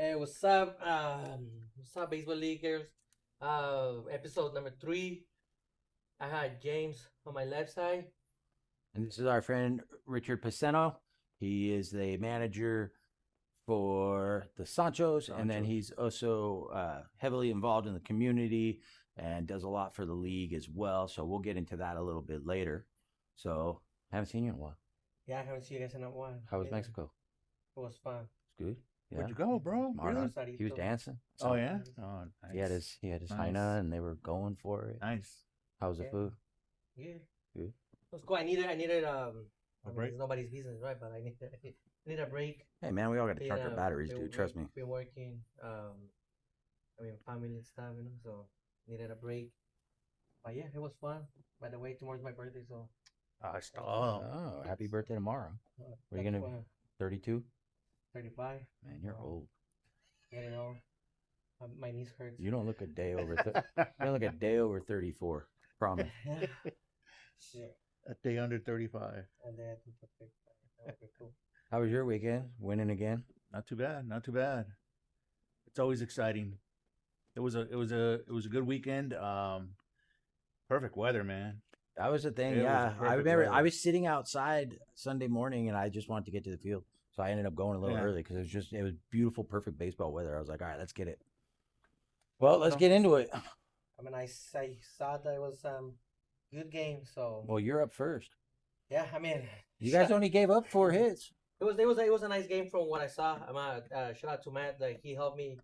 Hey, what's up, baseball leaguers? Episode number 3. I had James on my left side. And this is our friend Richard Paceno. He is the manager for the Sanchos, and then he's also heavily involved in the community and does a lot for the league as well. So we'll get into that a little bit later. So haven't seen you in a while. Yeah, I haven't seen you guys in a while. How was Yeah, Mexico? it was fun. It's good. Yeah. Where'd you go, bro? Really? He was dancing. Oh yeah. Oh, nice. He had his Nice. Haina, and they were going for it. Nice. How was the Yeah. food? Yeah, Good. it was cool. I needed A break? it's nobody's business, right? But I need a break. Hey man, we all got to charge our Yeah, batteries, dude. Trust me. Been working, family and stuff, so needed a break. But yeah, it was fun. By the way, tomorrow's my birthday, so Stop. Oh, happy birthday tomorrow. What are you that's gonna- why 32? 35. Man, you're old. Yeah, my knees hurts. You don't look a day over. You don't look a day over 34. Promise. Shit. A day under 35. And then that would be cool. How was your weekend? Winning again? Not too bad. Not too bad. It's always exciting. It was a good weekend. Perfect weather, man. That was the thing. It was Yeah, I perfect remember. weather. I was sitting outside Sunday morning, and I just wanted to get to the field, so I ended up going a little Yeah. early because it was beautiful, perfect baseball weather. I was like, all right, let's get it. Well, let's get into it. I saw that it was good game. So Well, you're up first. yeah, You guys only gave up 4 hits. it was a nice game from what I saw. Shout out to Matt. Like he helped me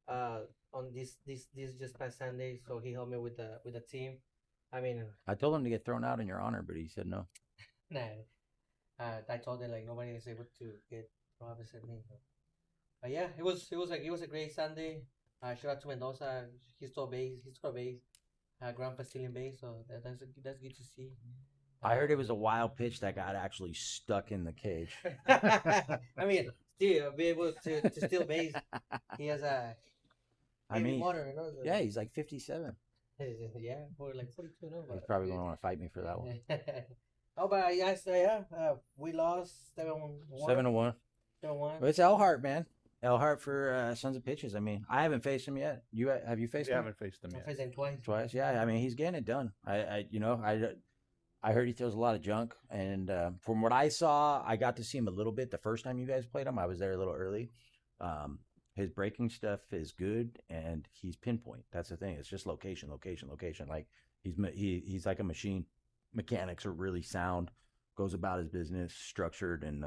on this just past Sunday. So he helped me with the team. I told him to get thrown out in your honor, but he said no. Nah. I told them like nobody is able to get opposite me. So. But yeah, it was a great Sunday. Shout out to Mendoza. He stole base. Grandpa stealing base. So that's good to see. I heard it was a wild pitch that got actually stuck in the cage. Still be able to steal base. He has a I mean, motor, so. yeah, he's like 57. Yeah, for like 42. No, He's probably going to want to fight me for that one. Oh, but yes, we lost 7-1. 7-1. 7-1. But it's Elhart, man. Elhart for Sons of Pitches. I mean, I haven't faced him yet. Have you faced We him? haven't faced them I yet. faced him twice. Twice. Yeah, I mean, he's getting it done. I heard he throws a lot of junk, and from what I saw, I got to see him a little bit the first time you guys played him. I was there a little early. His breaking stuff is good, and he's pinpoint. That's the thing. It's just location. Like he's like a machine. Mechanics are really sound. Goes about his business, structured, and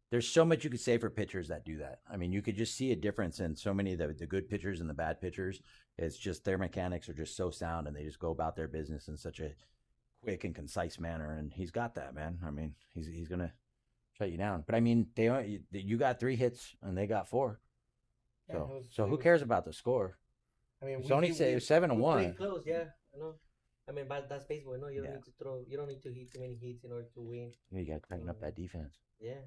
there's so much you could say for pitchers that do that. I mean, you could just see a difference in so many of the good pitchers and the bad pitchers. It's just their mechanics are just so sound, and they just go about their business in such a quick and concise manner. And he's got that, man. I mean, he's gonna shut you down. But I mean, you got 3 hits and they got 4. Yeah, So who cares about the score? It's only say 7-1. Pretty close, yeah. I know. But that's baseball. No, you don't Yeah. need to throw. You don't need to hit too many hits in order to win. You got to tighten up that defense. Yeah.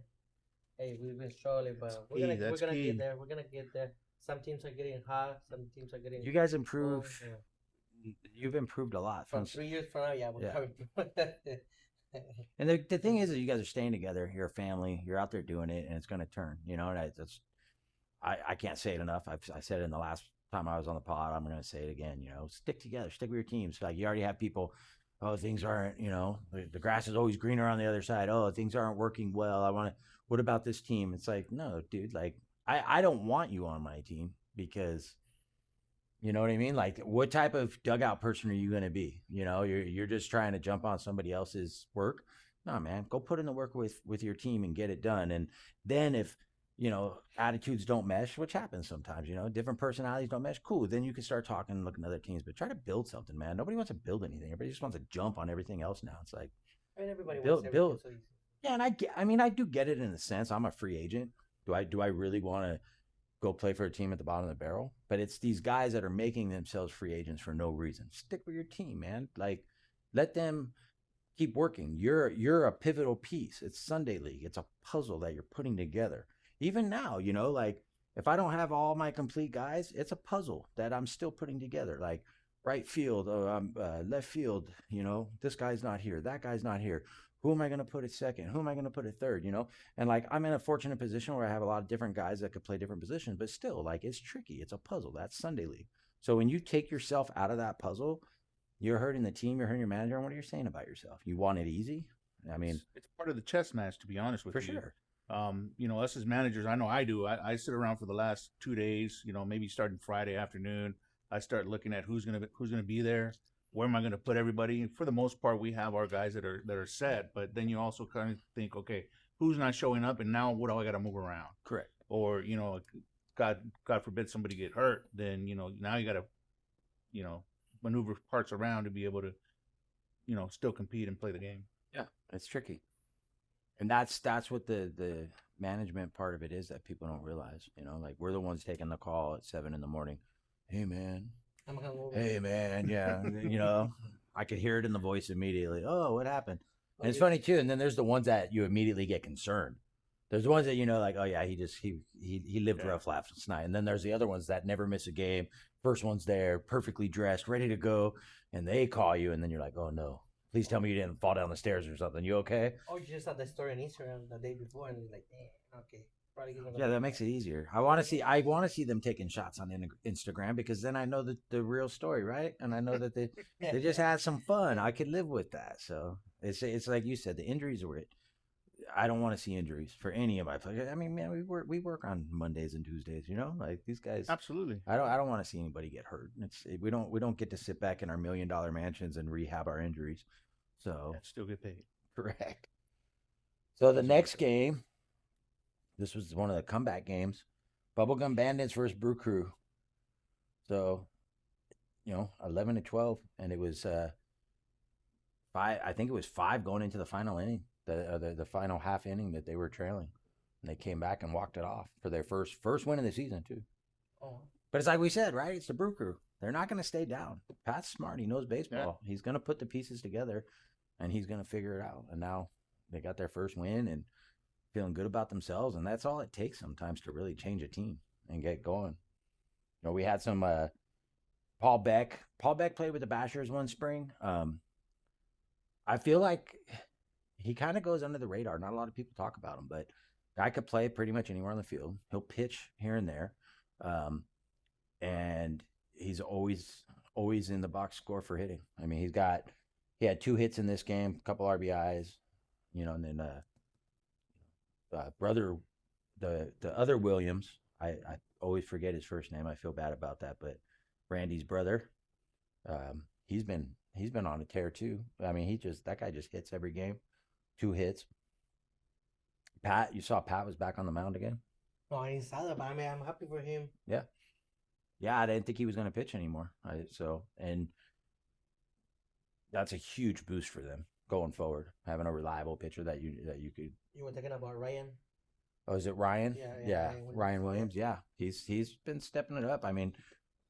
Hey, we've been struggling, but we're gonna get there. We're gonna get there. Some teams are getting hot. Some teams are getting. You guys improve. Yeah. You've improved a lot From 3 years from now, yeah, we're Yeah. coming. And the thing is that you guys are staying together. You're a family. You're out there doing it, and it's going to turn. You know, and I can't say it enough. I said it in the last time I was on the pod. I'm going to say it again. You know, stick together. Stick with your teams. Like you already have people. Oh, things aren't. You know, the grass is always greener on the other side. Oh, things aren't working well. I want to. What about this team? It's like, no, dude. Like I don't want you on my team because. You know what I mean? Like, what type of dugout person are you going to be? You know, you're just trying to jump on somebody else's work. No, man, go put in the work with your team and get it done. And then if, attitudes don't mesh, which happens sometimes, different personalities don't mesh, cool. Then you can start talking and looking at other teams, but try to build something, man. Nobody wants to build anything. Everybody just wants to jump on everything else now. It's like, Everybody build. wants everything so easy. Yeah, and I do get it in a sense. I'm a free agent. Do I really want to go play for a team at the bottom of the barrel? But it's these guys that are making themselves free agents for no reason. Stick with your team, man. Like, let them keep working. You're a pivotal piece. It's Sunday League. It's a puzzle that you're putting together. Even now, like if I don't have all my complete guys, it's a puzzle that I'm still putting together. Like right field, left field, this guy's not here. That guy's not here. Who am I going to put at second? Who am I going to put at third? You know, and like I'm in a fortunate position where I have a lot of different guys that could play different positions, but still, like it's tricky. It's a puzzle. That's Sunday league. So when you take yourself out of that puzzle, you're hurting the team. You're hurting your manager. And what are you saying about yourself? You want it easy? I mean, it's part of the chess match, to be honest with for you. sure. You know, us as managers, I know I do. I sit around for the last 2 days. You know, maybe starting Friday afternoon, I start looking at who's gonna be there. Where am I gonna put everybody? For the most part, we have our guys that are set. But then you also kind of think, okay, who's not showing up, and now what do I got to move around? Correct. Or you know, God forbid somebody get hurt, then you know now you got to, you know, maneuver parts around to be able to, you know, still compete and play the game. Yeah, it's tricky. And that's what the management part of it is that people don't realize. You know, like we're the ones taking the call at 7 a.m. Hey man, I'm gonna move. hey man, yeah. You know, I could hear it in the voice immediately. Oh, what happened? And it's yeah. funny too. And then there's the ones that you immediately get concerned. There's the ones that you know, like, oh yeah, he lived rough last night. And then there's the other ones that never miss a game. First one's there, perfectly dressed, ready to go, and they call you, and then you're like, oh no, please tell me you didn't fall down the stairs or something. You okay? Or you just saw the story on Instagram the day before, and you're like, damn, okay. Probably gonna Yeah, that makes it easier. I want to see them taking shots on Instagram because then I know the real story, right? And I know that they just had some fun. I could live with that. So it's like you said, the injuries were it. I don't want to see injuries for any of my players. I mean, man, we work on Mondays and Tuesdays, you know, like these guys. Absolutely. I don't want to see anybody get hurt. We don't get to sit back in our $1 million mansions and rehab our injuries. So Yeah, still get paid. correct. So the next game. This was one of the comeback games. Bubblegum Bandits versus Brew Crew. So, you know, 11-12, and it was 5. I think it was 5 going into the final inning, the final half inning that they were trailing, and they came back and walked it off for their first win of the season too. Oh. But it's like we said, right? It's the Brew Crew. They're not going to stay down. Pat's smart. He knows baseball. Yeah. He's going to put the pieces together, and he's going to figure it out. And now they got their first win and feeling good about themselves, and that's all it takes sometimes to really change a team and get going. You know, we had some Paul Beck. Paul Beck played with the Bashers one spring. I feel like he kind of goes under the radar. Not a lot of people talk about him, but guy could play pretty much anywhere on the field. He'll pitch here and there, and he's always in the box score for hitting. I mean, he had 2 hits in this game, a couple RBIs, you know, and then brother, the other Williams, I always forget his first name. I feel bad about that, but Randy's brother, he's been on a tear too. I mean, that guy just hits every game, 2 hits. Pat, you saw Pat was back on the mound again. No, I didn't saw that, but I mean, I'm happy for him. Yeah, I didn't think he was going to pitch anymore. And that's a huge boost for them going forward, having a reliable pitcher that you could. You were talking about Ryan. Oh, is it Ryan? Yeah. Ryan Williams. Yeah, he's been stepping it up. I mean,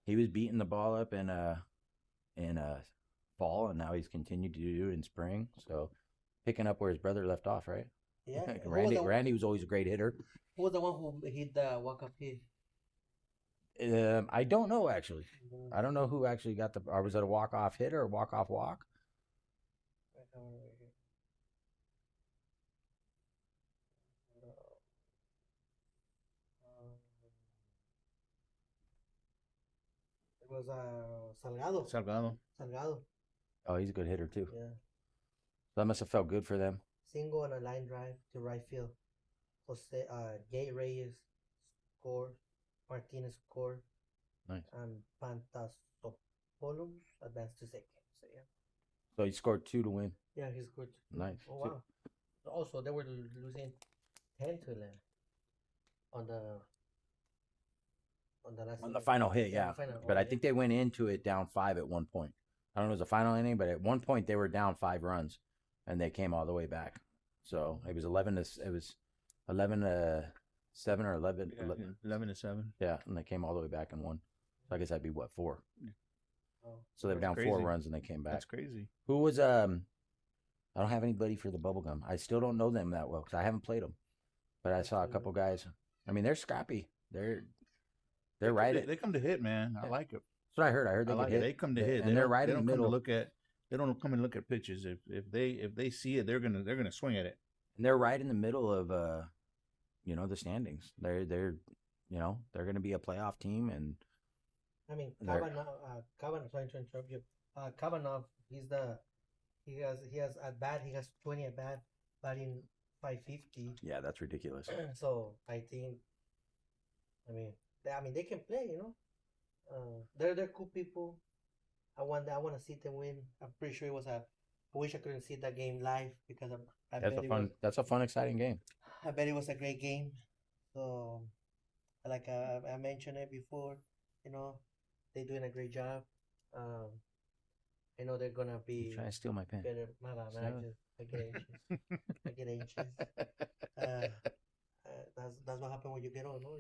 he was beating the ball up in fall, and now he's continued to do it in spring. So picking up where his brother left off, right? Yeah. Randy was always a great hitter. Who was the one who hit the walk-off hit? I don't know actually. I don't know who actually got or was it a walk-off hit or a walk-off walk? It was Salgado. Oh, he's a good hitter too. Yeah. That must have felt good for them. Single and a line drive to right field. Gay Reyes scored. Martinez scored. Nice. And Pantasopoulos advanced to second. So yeah. So he scored 2 to win. Yeah, he scored 2. Nice. Oh wow. Also, they were losing 10-11 on the on the final hit, yeah. But I think they went into it down 5 at one point. I don't know if it was a final inning, but at one point they were down 5 runs, and they came all the way back. So it was 11 to 7 or 11. 11 to 7. Yeah, and they came all the way back and won. So I guess that'd be 4. Oh, so they were down crazy. 4 runs and they came back. That's crazy. Who was I don't have anybody for the bubblegum. I still don't know them that well because I haven't played them. But I saw a couple guys. I mean, they're scrappy. They're right. They come to hit, man. I like it. That's what I heard. I heard they like hit. They come to hit, and they're right in the middle. They They don't come and look at pitches. If they see it, they're gonna swing at it. And they're right in the middle of the standings. They're they're going to be a playoff team, and I mean, they're Kavanagh. Sorry to interrupt you. Kavanagh, he has at bat. He has 20 at bat, batting 550. yeah, that's ridiculous. So I think, I mean, they can play. They're cool people. I want to see them win. I'm pretty sure it was a. I wish I couldn't see that game live because That's a fun, exciting game. I bet it was a great game. So, like I mentioned it before, they're doing a great job. I know they're gonna be Trying to steal my pen. better. My bad, man. I get anxious. I get anxious. That's what happens when you get old, no?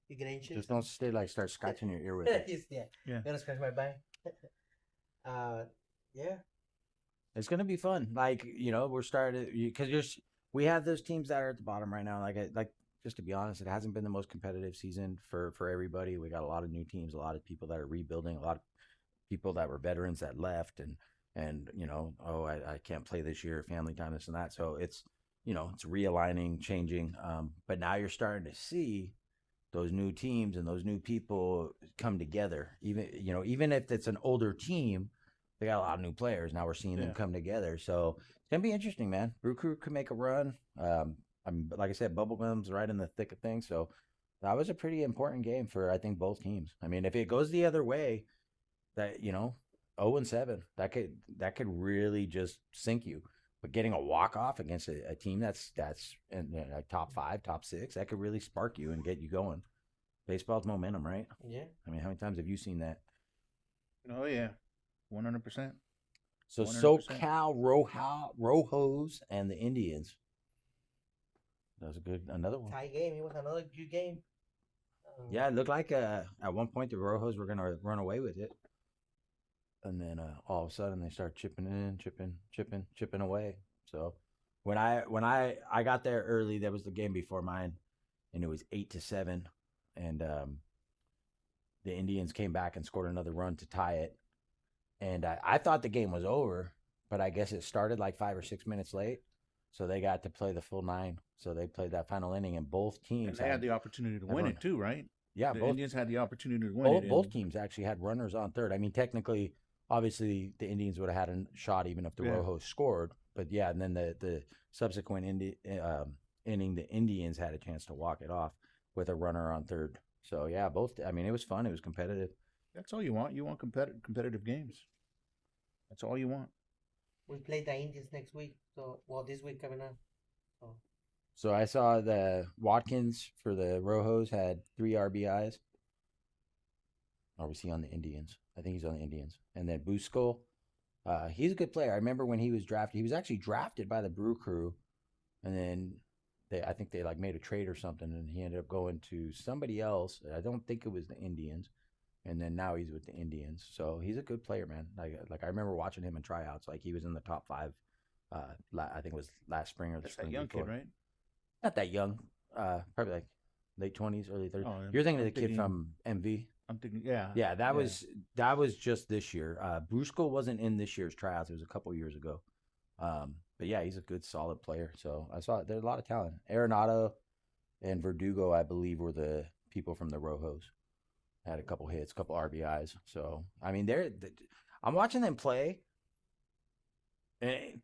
You get anxious. Just don't start scratching your ear with it. Yeah. Yeah. Gonna scratch my back. Yeah. It's gonna be fun. Like we're starting because we have those teams that are at the bottom right now. Like just to be honest, it hasn't been the most competitive season for everybody. We got a lot of new teams, a lot of people that are rebuilding, a lot of people that were veterans that left, and I can't play this year, family time, this and that. So it's it's realigning, changing. But now you're starting to see those new teams and those new people come together. Even if it's an older team, they got a lot of new players. Now we're seeing them come together. So it's gonna be interesting, man. Brew Crew could make a run. Like I said, Bubblegum's right in the thick of things. So that was a pretty important game for I think both teams. I mean, if it goes the other way, that 0-7, that could really just sink you. But getting a walk off against a team that's in top 5, top 6, that could really spark you and get you going. Baseball's momentum, right? Yeah. I mean, how many times have you seen that? Oh yeah, 100%. So 100%. SoCal Rojos and the Indians. That was another one. Tie game. It was another good game. Yeah, it looked like at one point the Rojos were gonna run away with it, and then all of a sudden they start chipping away. So when I got there early, that was the game before mine, and it was 8-7, and the Indians came back and scored another run to tie it, and I thought the game was over, but I guess it started like 5 or 6 minutes late, so they got to play the full 9. So they played that final inning, and both teams And they had the opportunity to win it too, right? Yeah, the both Indians had the opportunity to win it. both teams actually had runners on third. I mean, technically, obviously, the Indians would have had a shot even if the Rojos scored. But yeah, and then the subsequent inning, the Indians had a chance to walk it off with a runner on third. So yeah, both. I mean, it was fun. It was competitive. That's all you want. You want competitive games. That's all you want. We play the Indians next week. So, this week coming up. So I saw the Watkins for the Rojos had 3 RBIs. Or was he on the Indians? I think he's on the Indians. And then Busco, he's a good player. I remember when he was drafted. He was actually drafted by the Brew Crew, and then I think they made a trade or something, and he ended up going to somebody else. I don't think it was the Indians. And then now he's with the Indians. So he's a good player, man. Like I remember watching him in tryouts. Like he was in the top 5. I think it was last spring or the That's spring that young before. kid, right? Not that young. Probably like late 20s, early 30s. Oh, You're thinking of I'm the kid thinking- from MV? I'm thinking, yeah. Yeah, that was just this year. Brusco wasn't in this year's tryouts. It was a couple years ago. But yeah, he's a good, solid player. So I saw there's a lot of talent. Arenado and Verdugo, I believe, were the people from the Rojos. Had a couple hits, couple RBIs. So I mean, I'm watching them play, and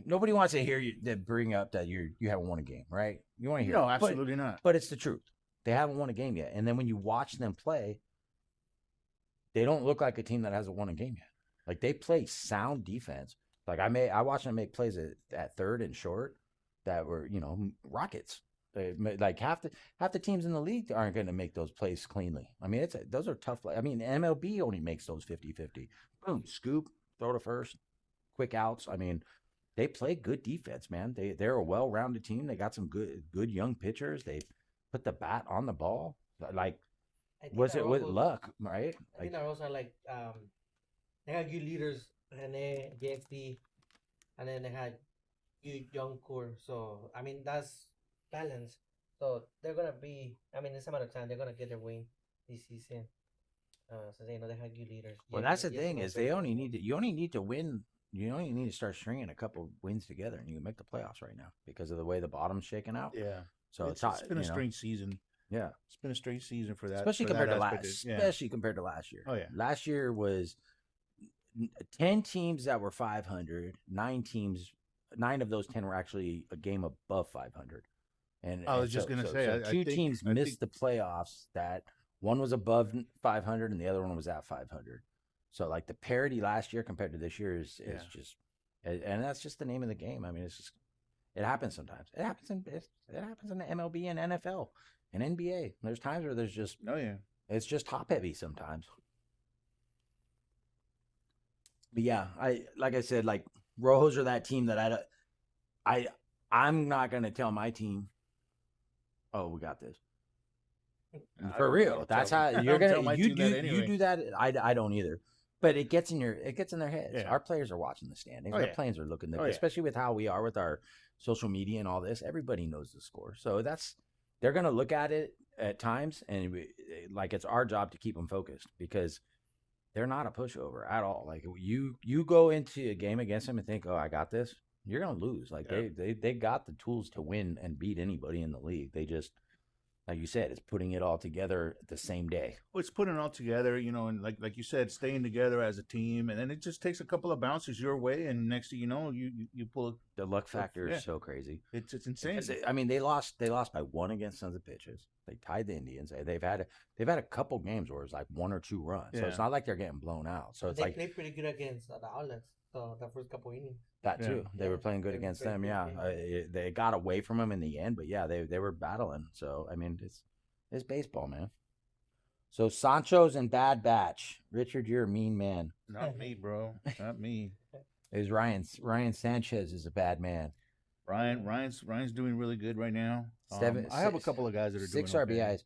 nobody wants to hear you that bring up that you haven't won a game, right? You want to hear? No, it. absolutely not. But it's the truth. They haven't won a game yet. And then when you watch them play, they don't look like a team that hasn't won a game yet. Like they play sound defense. Like I watched them make plays at third and short that were, rockets. Like half the teams in the league aren't going to make those plays cleanly. I mean, those are tough. I mean, MLB only makes those 50-50. Boom, scoop, throw to first, quick outs. I mean, they play good defense, man. They're a well-rounded team. They got some good young pitchers. They put the bat on the ball. Like, was it with luck, right? I think they're also they had good leaders, Rene, JXD, and then they had good young core. So I mean that's balance. So they're gonna be. I mean, it's a matter of time. They're gonna get their win this season. since they know they have good leaders. Well, that's the thing is you only need to win. You only need to start stringing a couple wins together, and you can make the playoffs right now because of the way the bottom's shaking out. Yeah. So it's been a strange season. Yeah, it's been a strange season for that, especially for compared that to aspect last. yeah. Especially compared to last year. Oh yeah. Last year was 10 teams that were 500. 9 of those 10 were actually a game above 500. And I was just gonna say, two teams missed the playoffs. That one was above 500 and the other one was at 500. So like the parity last year compared to this year is just, and that's just the name of the game. I mean, it's just, it happens sometimes. It happens in the MLB and NFL and NBA. There's times where there's just, it's just top heavy sometimes. But yeah, like I said, like Rojos are that team that I'm not gonna tell my team, oh, we got this. For real, that's how you're gonna. You do that. I don't either. But it gets in their heads. Yeah. Our players are watching the standings. Our players are looking. Especially with how we are with our social media and all this. Everybody knows the score, so they're gonna look at it at times, and like it's our job to keep them focused because they're not a pushover at all. Like you go into a game against them and think, oh, I got this. You're gonna lose. Like they got the tools to win and beat anybody in the league. They just, like you said, it's putting it all together the same day. Well, it's putting it all together, and like you said, staying together as a team, and then it just takes a couple of bounces your way, and next thing you know, you pull. The luck factor is so crazy. It's insane. They lost by 1 against Sons of Pitches. They tied the Indians. They've had a couple games where it's like 1 or 2 runs, so it's not like they're getting blown out. So it's they played pretty good against the Outlets. So the first couple innings. That too. They were playing good against them. Yeah, they got away from them in the end, but yeah, they were battling. So I mean, it's baseball, man. So Sancho's in bad batch. Richard, you're a mean man. Not me, bro. Not me. Is Ryan Sanchez is a bad man. Ryan's doing really good right now. I have a couple of guys that are 6 doing RBIs.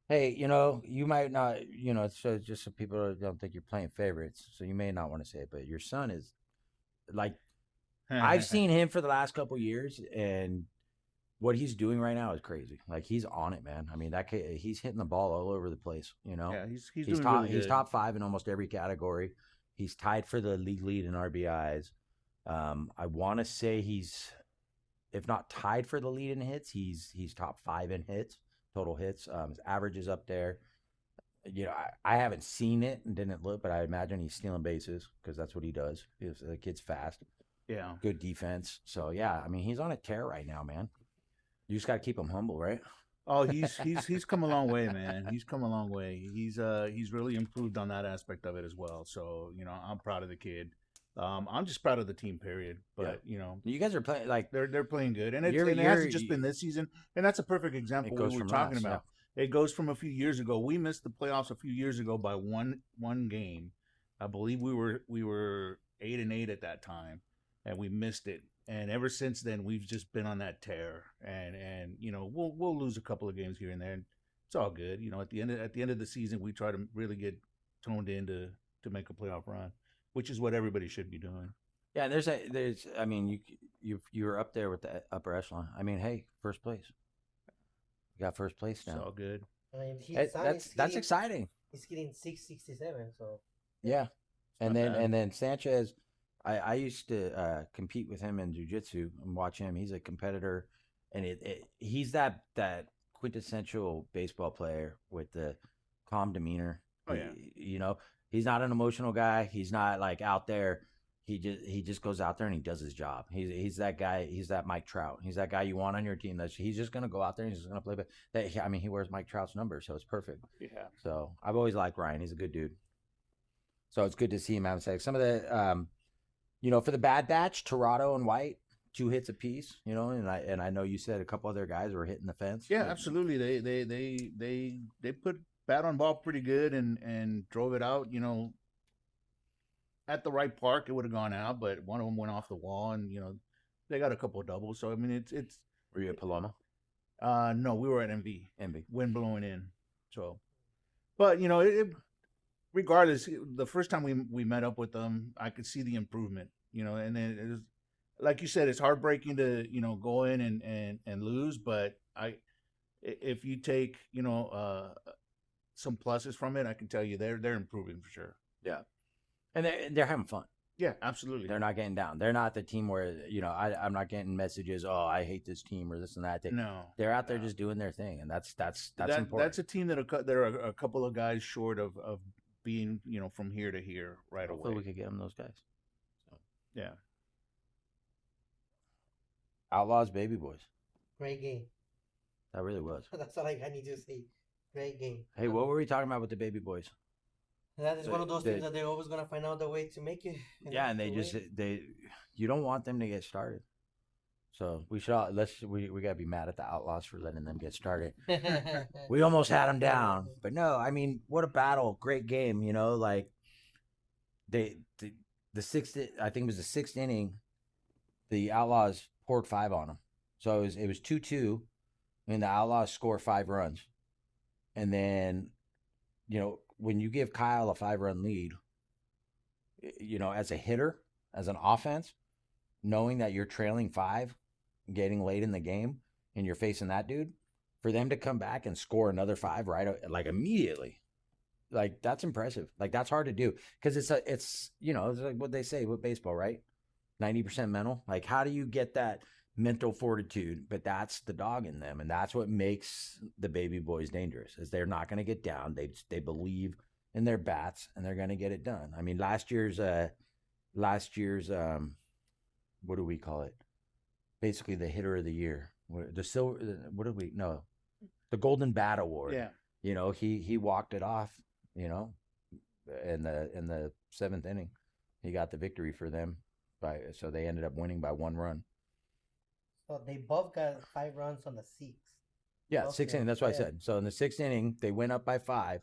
Hey, you might not, so just so people don't think you're playing favorites, so you may not want to say it, but your son is like, I've seen him for the last couple of years, and what he's doing right now is crazy. Like he's on it, man. I mean, that kid, he's hitting the ball all over the place. Yeah, he's doing top. Really he's top 5 in almost every category. He's tied for the league lead in RBIs. I want to say he's, if not tied for the lead in hits, he's top 5 in hits, total hits. His average is up there. I haven't seen it and didn't look, but I imagine he's stealing bases because that's what he does. The kid's fast. Yeah. Good defense. So yeah, I mean, he's on a tear right now, man. You just got to keep him humble, right? Oh, he's come a long way, man. He's come a long way. He's really improved on that aspect of it as well. So I'm proud of the kid. I'm just proud of the team, period. But you guys are playing like they're playing good, and it hasn't just been this season. And that's a perfect example of what we're talking about. Yeah. It goes from a few years ago. We missed the playoffs a few years ago by one game. I believe we were 8-8 at that time, and we missed it. And ever since then, we've just been on that tear. And we'll lose a couple of games here and there. And it's all good. At the end of the season, we try to really get toned in to make a playoff run, which is what everybody should be doing. Yeah, I mean, you're up there with the upper echelon. I mean, hey, first place. You got first place now. It's all good. I mean, that's exciting. He's getting 667. So yeah, and then Sanchez. I used to compete with him in jiu-jitsu and watch him. He's a competitor, and he's that quintessential baseball player with the calm demeanor. Oh yeah. He's not an emotional guy. He's not like out there. He just goes out there and he does his job. He's that guy. He's that Mike Trout. He's that guy you want on your team. He's just gonna go out there and he's just gonna play. But I mean, he wears Mike Trout's number, so it's perfect. Yeah. So I've always liked Ryan. He's a good dude. So it's good to see him have sex. Some of the for the bad batch, Tirado and White, 2 hits apiece. And I know you said a couple other guys were hitting the fence. Yeah, absolutely. They put bat on ball pretty good and drove it out. At the right park, it would have gone out, but one of them went off the wall, and they got a couple of doubles. So I mean, it's. Were you at Paloma? No, we were at MV. MV. Wind blowing in. So, but regardless, the first time we met up with them, I could see the improvement. And then it was, like you said, it's heartbreaking to go in and lose, but if you take some pluses from it, I can tell you they're improving for sure. And they're having fun. Yeah, absolutely. They're not getting down. They're not the team where, I'm not getting messages, oh, I hate this team or this and that. No, They're out there no. just doing their thing, and that's That important. that's a team that they're a couple of guys short of being from here to here right Hopefully away. we could get them those guys. Yeah. Outlaws, Baby Boys. Great game. That really was. That's all I need to say. Great game. Hey, what were we talking about with the Baby Boys? That is one of those the- teams that they're always gonna find out the way to make it. Yeah, and you don't want them to get started. So we gotta be mad at the Outlaws for letting them get started. We almost had them down, but no, I mean, what a battle! Great game, like the sixth, I think it was the sixth inning, the Outlaws poured 5 on them, so it was 2-2, and the Outlaws score 5 runs, and then when you give Kyle a 5-run lead, as a hitter, as an offense, knowing that you're trailing 5, getting late in the game, and you're facing that dude, for them to come back and score another 5 like immediately, like that's impressive. Like that's hard to do because it's like what they say with baseball, right? 90% mental. Like how do you get that mental fortitude? But that's the dog in them, and that's what makes the Baby Boys dangerous. Is they're not going to get down. They believe in their bats, and they're going to get it done. I mean, last year's what do we call it? Basically, the hitter of the year, the Golden Bat Award. Yeah. He walked it off. In the 7th inning, he got the victory for them. So they ended up winning by 1 run. So they both got 5 runs on the 6th. Yeah, Okay. 6th inning. That's what I Yeah. said. So in the 6th inning, they went up by 5,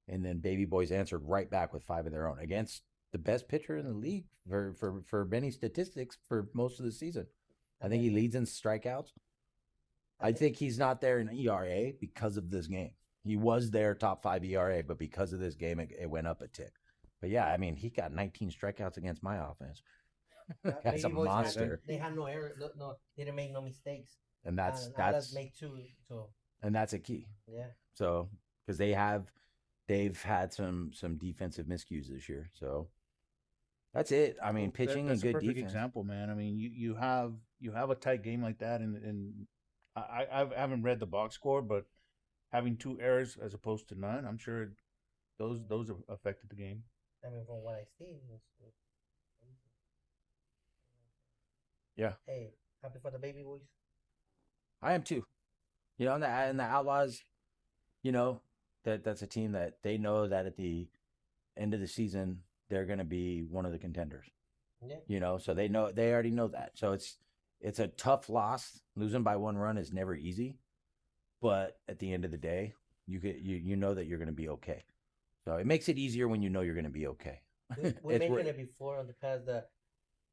and then Baby Boys answered right back with 5 of their own against the best pitcher in the league for many statistics for most of the season. I think he leads in strikeouts. I think he's not there in ERA because of this game. He was there top 5 ERA, but because of this game, it went up a tick. But yeah, I mean, he got 19 strikeouts against my offense. Guy's a Baby Boys monster. They had no error. No, they didn't make no mistakes. And that's Atlas made 2. So and that's a key. yeah. So because they've had some defensive miscues this year. So that's it. I mean, pitching that's and a good perfect defense. example, man. I mean, you have a tight game like that, and I haven't read the box score, but having 2 errors as opposed to none, I'm sure those have affected the game. I mean, from what I see. Yeah. Hey, happy for the Baby Boys. I am too. And the Outlaws, that's a team that they know that at the end of the season they're going to be one of the contenders. Yeah. So they already know that. So it's a tough loss. Losing by 1 run is never easy, but at the end of the day, you know that you're going to be okay. So it makes it easier when you know you're going to be okay. We mentioned it before on the past that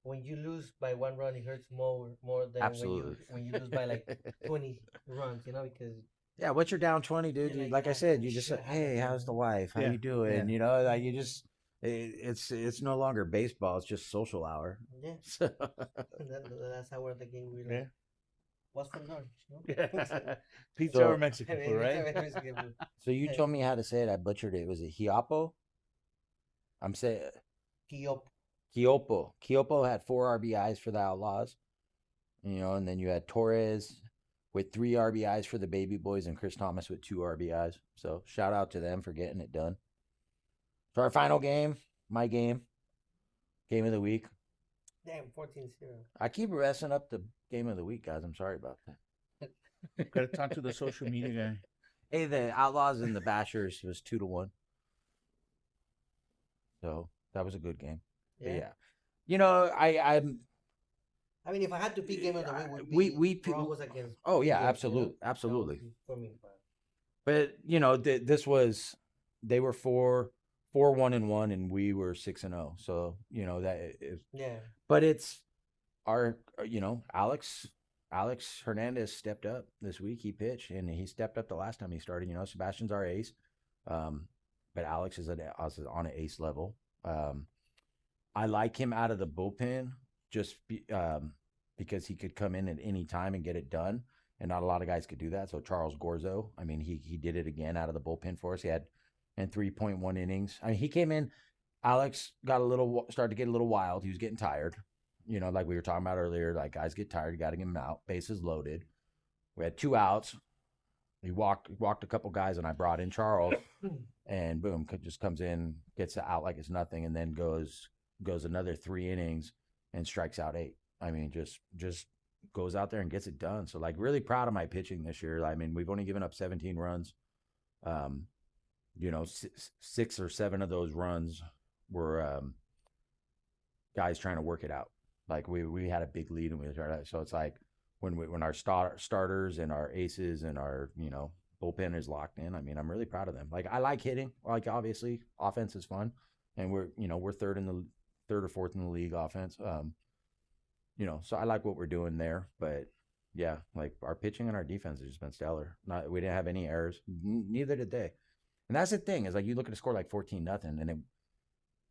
when you lose by 1 run, it hurts more than Absolutely. when you lose by like 20 runs. Because Yeah, once you're down 20, dude, You're like I like, said, "Oh, you just shit, say, hey, how's the wife? How Yeah, you doing? yeah. Like you just, it's no longer baseball. It's just social hour. yeah, So, that's how we're the game. We Yeah. like. What's for lunch? Yeah. Pizza So- or Mexican food, right? so you told me how to say it. I butchered it. Was it Hiopo? I'm saying Kiyop. Kiopo. Kiopo had 4 RBIs for the Outlaws. And then you had Torres with 3 RBIs for the Baby Boys and Chris Thomas with 2 RBIs. So shout out to them for getting it done. So our final game, my game of the week. Damn, 14-0. I keep messing up the game of the week, guys. I'm sorry about that. Gotta talk to the social media guy. Hey, the Outlaws and the Bashers was 2-1. So that was a good game. But Yeah. I'm. I mean, if I had to pick game of the week, would We- be Broncos against. Oh yeah, Eagles, absolutely, That absolutely. would be for me, But this was they were 4-1-1, and we were 6-0. So that is. yeah. But it's our Alex Hernandez stepped up this week. He pitched, and he stepped up the last time he started. Sebastian's our ace, but Alex is on an ace level. I like him out of the bullpen just because he could come in at any time and get it done. and not a lot of guys could do that. So Charles Gorzo, I mean, he did it again out of the bullpen for us. He had in 3.1 innings. I mean, he came in. Alex started to get a little wild. He was getting tired. You know, like we were talking about earlier, like guys get tired, you got to get them out. Bases loaded. We had 2 outs. He walked a couple guys, and I brought in Charles, and boom, just comes in, gets out like it's nothing, and then goes another 3 innings and strikes out 8. I mean, just goes out there and gets it done. So like, really proud of my pitching this year. I mean, we've only given up 17 runs. You know, 6 or 7 of those runs were guys trying to work it out. Like we had a big lead, and we tried to, so it's like when our starters and our aces and our, you know, bullpen is locked in. I mean, I'm really proud of them. Like, I like hitting. Like, obviously, offense is fun, and we're third or fourth in the league offense. You know, so I like what we're doing there. But yeah, like, our pitching and our defense has just been stellar. We didn't have any errors. Neither did they. And that's the thing, is like, you look at a score like 14-0, and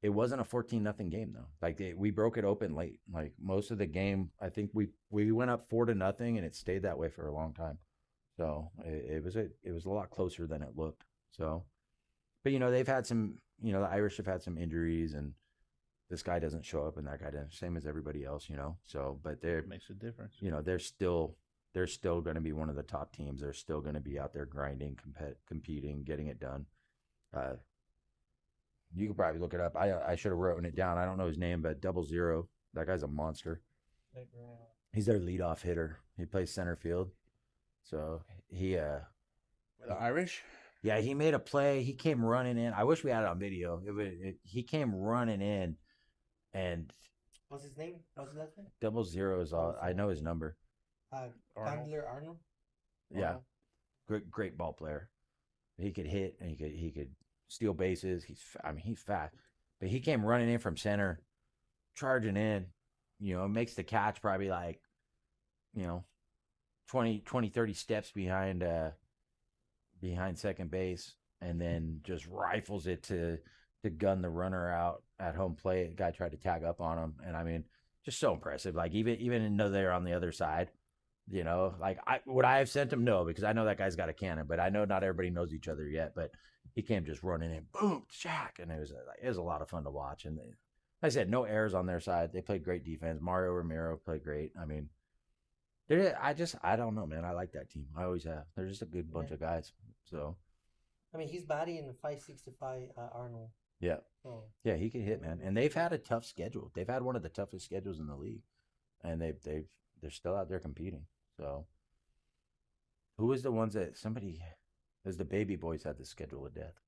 it wasn't a 14-0 game though. Like, we broke it open late. Like, most of the game, I think we went up 4-0, and it stayed that way for a long time. So it was a lot closer than it looked. So, but you know, they've had some, you know, the Irish have had some injuries, and this guy doesn't show up and that guy doesn't, same as everybody else, you know. So, but It makes a difference. you know, they're still going to be one of the top teams. They're still going to be out there grinding, competing, getting it done. You could probably look it up. I should have written it down. I don't know his name, but 00. That guy's a monster. He's their leadoff hitter. He plays center field. So he The Irish? yeah, he made a play. He came running in. I wish we had it on video. He came running in, and What's his name? What's his last name? 00 is all. I know his number. Candler Arnold. Yeah, great ball player. He could hit, and he could steal bases. He's fast. But he came running in from center, charging in. You know, makes the catch probably like, you know, 20, 30 steps behind second base, and then just rifles it to gun the runner out at home plate. The guy tried to tag up on him, and I mean, just so impressive. Like, even though they're on the other side, you know, like, would I have sent him? No, because I know that guy's got a cannon, but I know not everybody knows each other yet. But he came just running in, boom, Shaq, and it was a lot of fun to watch. And like I said, no errors on their side. They played great defense. Mario Romero played great. I mean, I don't know, man. I like that team. I always have. They're just a good bunch of guys. So, I mean, he's batting in the 565 Arnold. yeah. Oh. Yeah, he can hit, man. And they've had a tough schedule. They've had one of the toughest schedules in the league, and they're still out there competing. So, who was the ones that as the Baby Boys had the schedule of death?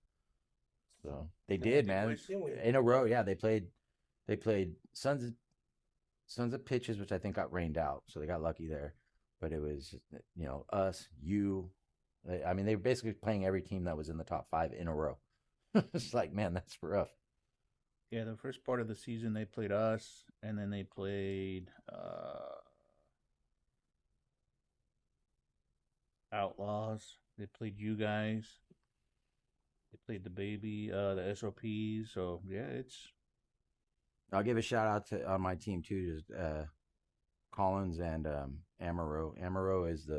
So they did, man, in a row. Yeah, they played Sons of Pitches, which I think got rained out, so they got lucky there. But it was, you know, us, you. I mean, they were basically playing every team that was in the top 5 in a row. It's like, man, that's rough. Yeah, the first part of the season they played us, and then they played Outlaws. They played you guys. They played the Baby, the SOPs. So yeah, I'll give a shout out to on my team too, just Collins and Amaro. Amaro is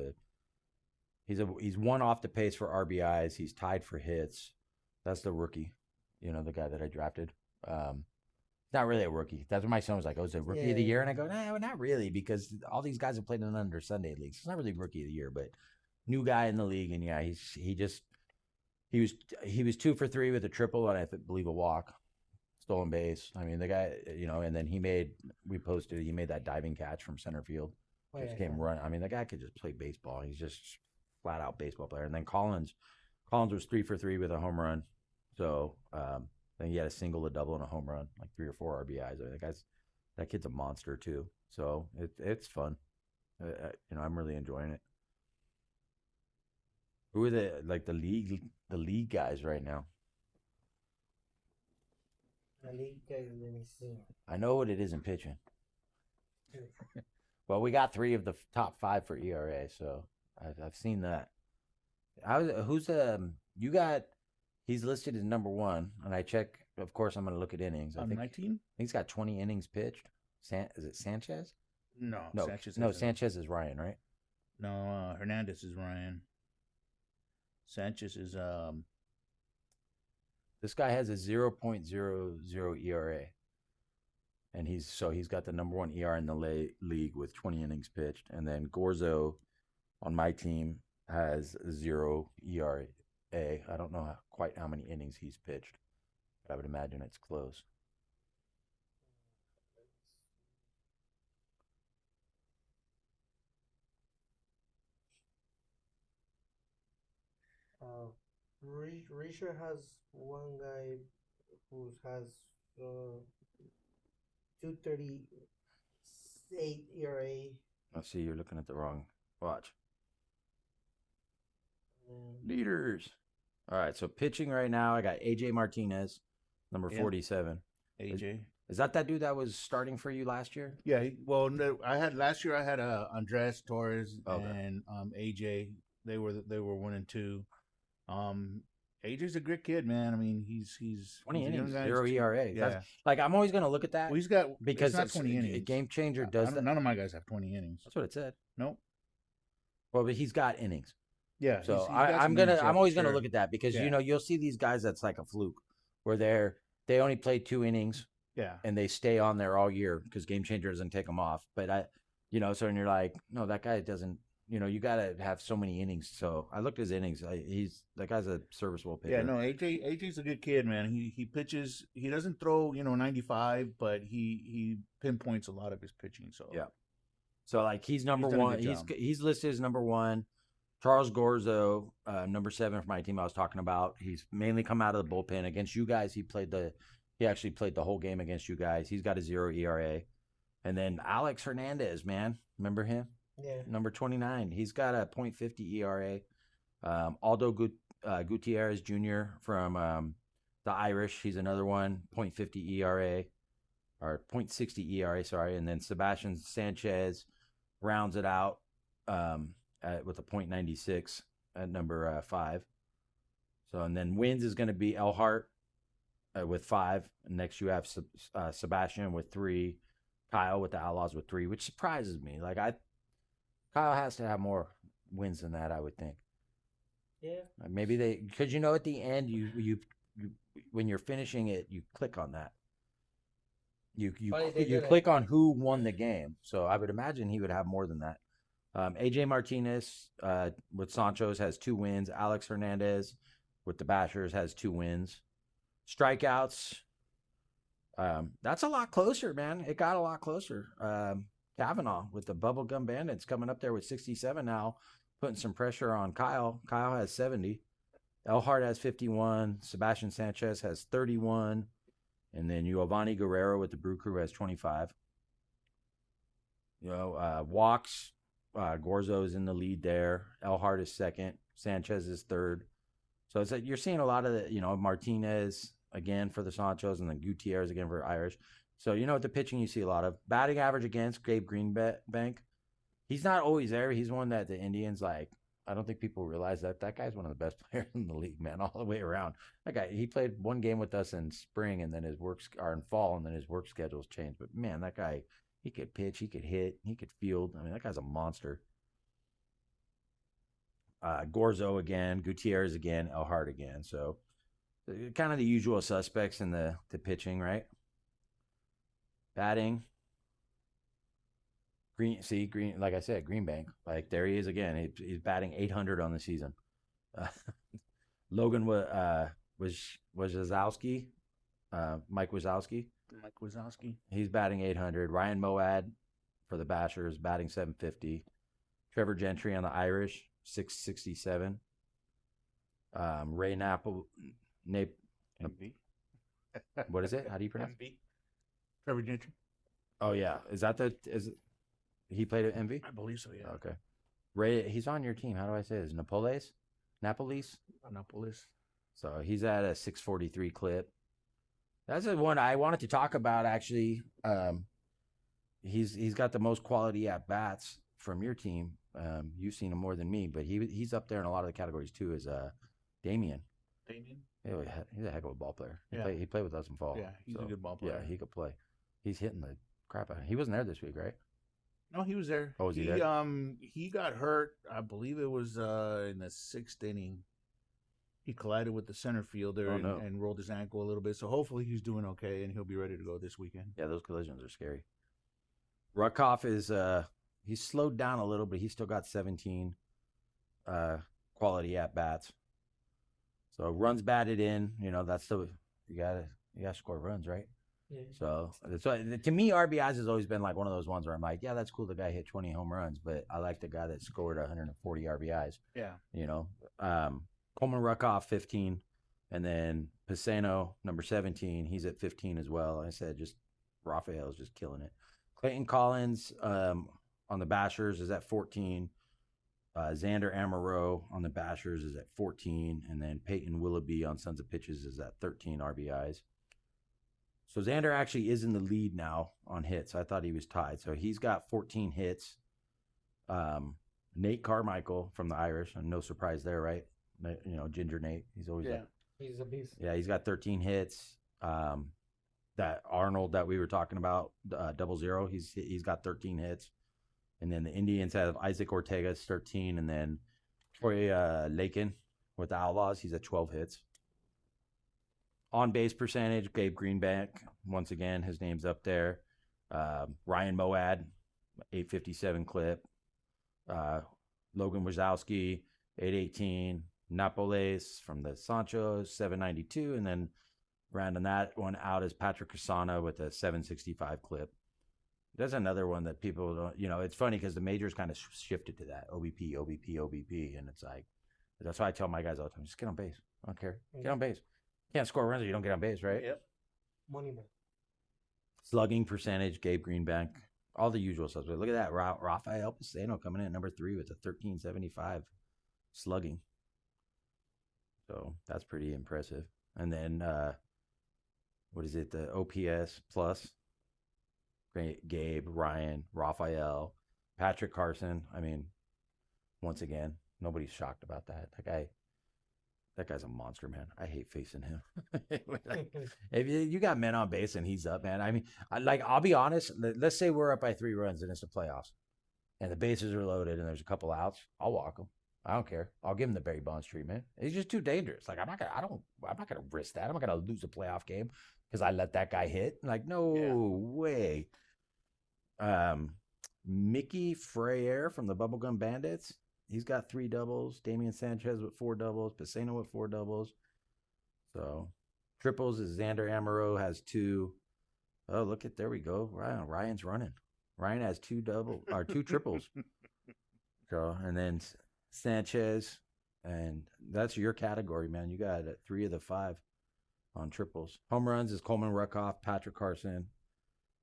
he's one off the pace for RBIs. He's tied for hits. That's the rookie, you know, the guy that I drafted. Not really a rookie. That's what my son was like. Oh, is it rookie of the year? And I go, no, not really, because all these guys have played in under Sunday leagues. It's not really rookie of the year, but new guy in the league. And yeah, he was 2 for 3 with a triple and I believe a walk, stolen base. I mean, the guy, you know, and then he made that diving catch from center field. Just came run. I mean, the guy could just play baseball. He's just flat out baseball player. And then Collins was 3 for 3 with a home run. So then he had a single, a double, and a home run, like 3 or 4 RBIs. I mean, that kid's a monster too. So it's fun. You know, I'm really enjoying it. Who are the league guys right now? The league guys, let me see. I know what it is in pitching. Well, we got 3 of the top 5 for ERA, so I've seen that. You got? He's listed as number 1, and I check. Of course, I'm going to look at innings. I think 19. He's got 20 innings pitched. Is it Sanchez? No, Sanchez is Ryan, right? No, Hernandez is Ryan. Sanchez is This guy has a 0.00 ERA. And he's got the number one ER in the league with 20 innings pitched. And then Gorzo on my team has 0 ERA. I don't know quite how many innings he's pitched, but I would imagine it's close. Risha has one guy who has 238 ERA. Let's see, you're looking at the wrong watch. And Leaders. All right, so pitching right now, I got AJ Martinez, number Yeah. AJ.47. Is that dude that was starting for you last year? Yeah, well, no, I had last year. I had Andres Torres Okay. and AJ. They were 1 and 2. AJ's a great kid, man. I mean, he's 20 he's a young innings, guy. 0 ERA. Yeah. That's, like, I'm always going to look at that Well, he's got because it's not 20 a innings. game changer does that. None of my guys have 20 innings. That's what it said. Nope. Well, but he's got innings. Yeah. So he's got I'm some innings, yeah, I'm always for gonna sure. look at that because Yeah. you'll see these guys that's like a fluke where they only played 2 innings Yeah. and they stay on there all year because game changer doesn't take them off. But so and you're like, no, that guy doesn't. You got to have so many innings. So I looked at his innings. That guy's a serviceable pitcher. Yeah, no, AJ's a good kid, man. He pitches. He doesn't throw 95, but he pinpoints a lot of his pitching. So Yeah. So like he's number done a one. good job. He's listed as number 1. Charles Gorzo, number 7 for my team I was talking about. He's mainly come out of the bullpen against you guys. He actually played the whole game against you guys. He's got a 0 ERA. And then Alex Hernandez, man. Remember him? yeah, Number 29. He's got a .50 ERA. Aldo Gutierrez Jr. from the Irish. He's another one. .50 ERA. Or .60 ERA, sorry. And then Sebastian Sanchez rounds it out. With a .96 at number 5. So, and then wins is going to be Elhart with 5. Next, you have Sebastian with 3, Kyle with the Outlaws with 3, which surprises me. Like Kyle has to have more wins than that, I would think. yeah. Maybe because at the end you when you're finishing it, you click on that. You click on who won the game. So I would imagine he would have more than that. AJ Martinez with Sancho's has 2 wins. Alex Hernandez with the Bashers has 2 wins. Strikeouts, that's a lot closer, man. It got a lot closer. Kavanaugh with the Bubblegum Bandits coming up there with 67 now, putting some pressure on Kyle. Kyle has 70. Elhart has 51. Sebastian Sanchez has 31. And then Giovanni Guerrero with the Brew Crew has 25. Walks. Gorzo is in the lead there. Elhart is 2nd. Sanchez is 3rd. So it's like you're seeing a lot of the, Martinez again for the Sanchos and then Gutierrez again for Irish. So, with the pitching, you see a lot of batting average against Gabe Greenbank. He's not always there. He's one that the Indians, I don't think people realize that guy's one of the best players in the league, man, all the way around. That guy, he played 1 game with us in spring and then in fall, and then his work schedules changed. But man, that guy, he could pitch, he could hit, he could field. I mean, that guy's a monster. Gorzo again, Gutierrez again, Elhart again. So kind of the usual suspects in the pitching, right? Batting. Green, like I said, Greenbank. Like there he is again. He's batting 800 on the season. Logan Wazowski, Mike Wazowski. Mike Wazowski. He's batting 800. Ryan Moad for the Bashers batting 750. Trevor Gentry on the Irish 667. Ray MB. What is it? How do you pronounce? MB. Trevor Gentry. Oh yeah, he played at MV? I believe so. Yeah. Okay. Ray, he's on your team. How do I say this? Napoles. Annapolis. So he's at a 643 clip. That's the one I wanted to talk about actually. He's got the most quality at bats from your team. You've seen him more than me, but he's up there in a lot of the categories too. Is Damien? Yeah, he's a heck of a ball player. He played with us in fall. Yeah, he's a good ball player. Yeah, he could play. He's hitting the crap out of it. He wasn't there this week, right? No, he was there. Oh, was he there? He got hurt. I believe it was in the 6th inning. He collided with the center fielder and rolled his ankle a little bit. So hopefully he's doing okay and he'll be ready to go this weekend. Yeah, those collisions are scary. Ruckoff is he's slowed down a little, but he's still got 17 quality at bats. So runs batted in, that's the you gotta score runs, right? Yeah. So to me, RBIs has always been like one of those ones where I'm like, yeah, that's cool. The guy hit 20 home runs, but I like the guy that scored 140 RBIs. Yeah. Coleman Ruckoff 15, and then Pisano number 17. He's at 15 as well. Like I said, just Raphael's just killing it. Clayton Collins on the Bashers is at 14. Xander Amaro on the Bashers is at 14, and then Peyton Willoughby on Sons of Pitches is at 13 RBIs. So Xander actually is in the lead now on hits. I thought he was tied. So he's got 14 hits. Nate Carmichael from the Irish, and no surprise there, right? Ginger Nate. He's always he's a beast. Yeah, he's got 13 hits. That Arnold that we were talking about, 00, he's got 13 hits. And then the Indians have Isaac Ortega's 13, and then Troy Lakin with the Outlaws, he's at 12 hits. On base percentage, Gabe Greenbank, once again, his name's up there. Ryan Moad, 857 clip. Logan Wazowski, 818. Napoles from the Sanchos, 792. And then rounding that one out is Patrick Casana with a 765 clip. There's another one that people don't, it's funny because the majors kind of shifted to that OBP, OBP, OBP. And it's like, that's why I tell my guys all the time, just get on base. I don't care. Get on base. You can't score runs if you don't get on base, right? Yep. Money man. Slugging percentage, Gabe Greenbank, all the usual stuff. But look at that. Rafael Pisano coming in at number 3 with a 1375 slugging. So that's pretty impressive. And then, what is it? The OPS plus. Gabe, Ryan, Rafael, Patrick Carson. I mean, once again, nobody's shocked about that. That guy's a monster, man. I hate facing him. If you got men on base and he's up, man. I mean, I'll be honest. Let's say we're up by 3 runs and it's the playoffs, and the bases are loaded and there's a couple outs. I'll walk him. I don't care. I'll give him the Barry Bonds treatment. He's just too dangerous. Like I'm not gonna risk that. I'm not gonna lose a playoff game because I let that guy hit. Like no way. Mickey Freyer from the Bubblegum Bandits. He's got 3 doubles. Damian Sanchez with 4 doubles. Pisano with 4 doubles. So triples is Xander Amaro has 2. Oh, there we go. Ryan's running. Ryan has 2 triples. So, and then Sanchez, and that's your category, man. You got 3 of the 5 on triples. Home runs is Coleman Ruckoff, Patrick Carson,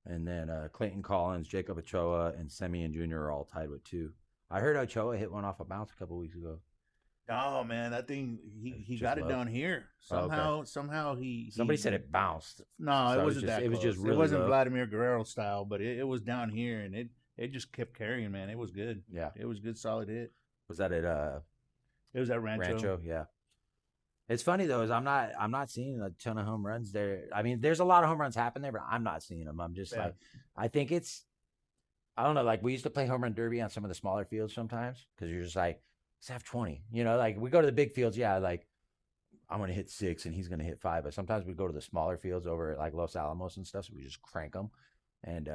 and then Clayton Collins, Jacob Ochoa, and Semien Jr. are all tied with 2. I heard Ochoa hit one off a bounce a couple weeks ago. Oh man, that thing he got it down here somehow. Somehow somebody said it bounced. No, so it wasn't that. It was just really it wasn't low. Vladimir Guerrero style, but it was down here, and it just kept carrying. Man, it was good. Yeah, it was good, solid hit. Was that at It was at Rancho. Yeah. It's funny though, is I'm not seeing a ton of home runs there. I mean, there's a lot of home runs happen there, but I'm not seeing them. I'm just like, I think I don't know. Like we used to play home run derby on some of the smaller fields sometimes because you're just like, let's have 20. Like we go to the big fields. Yeah, like I'm gonna hit 6 and he's gonna hit 5. But sometimes we go to the smaller fields over at like Los Alamos and stuff, so we just crank them. And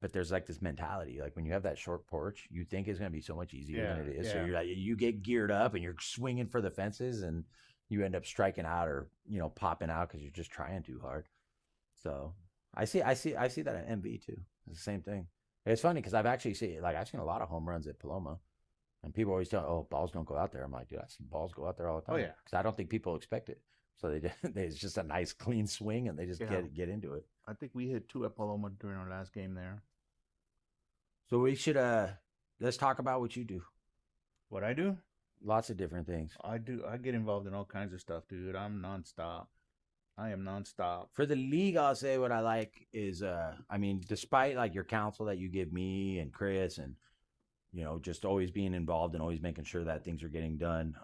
but there's like this mentality, like when you have that short porch, you think it's gonna be so much easier than it is. So you're like, you get geared up and you're swinging for the fences, and you end up striking out or popping out because you're just trying too hard. So I see that at MV too. It's the same thing. It's funny because I've seen a lot of home runs at Paloma, and people always tell, "Oh, balls don't go out there." I'm like, dude, I see balls go out there all the time. Oh yeah, because I don't think people expect it. So it's just a nice clean swing, and they just get into it. I think we hit 2 at Paloma during our last game there. So we should let's talk about what you do. What I do? Lots of different things. I get involved in all kinds of stuff, dude. I am nonstop. For the league, I'll say what I like is despite like your counsel that you give me and Chris, and just always being involved and always making sure that things are getting done,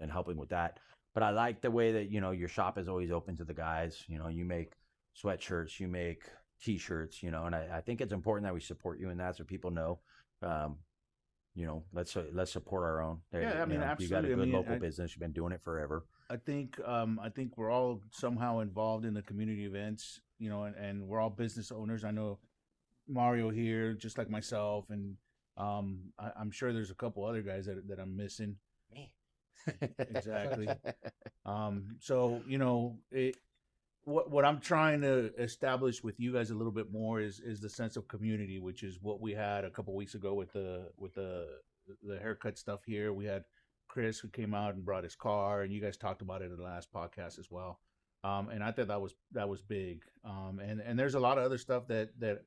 and helping with that. But I like the way that your shop is always open to the guys. You make sweatshirts, you make T-shirts, and I think it's important that we support you in that so people know. Let's support our own. Yeah, I mean, You got a absolutely. good local business. You've been doing it forever. I think we're all somehow involved in the community events, and we're all business owners. I know Mario here, just like myself, and I'm sure there's a couple other guys that I'm missing. Me. Exactly. So what I'm trying to establish with you guys a little bit more is the sense of community, which is what we had a couple weeks ago with the haircut stuff here. We had Chris who came out and brought his car, and you guys talked about it in the last podcast as well. And I thought that was big. And there's a lot of other stuff that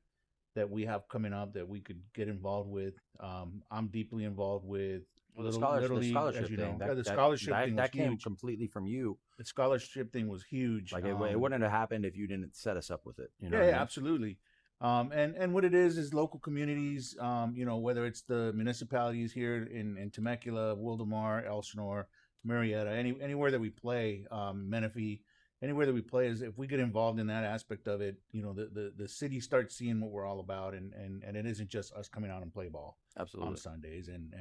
we have coming up that we could get involved with. I'm deeply involved with the scholarship thing. That, the scholarship that, thing that was came huge. completely from you. The scholarship thing was huge. Like it wouldn't have happened if you didn't set us up with it. Yeah, absolutely. And what it is local communities. Whether it's the municipalities here in Temecula, Wildomar, Elsinore, Marietta, anywhere that we play, Menifee, anywhere that we play, is if we get involved in that aspect of it, the city starts seeing what we're all about, and it isn't just us coming out and play ball absolutely on Sundays and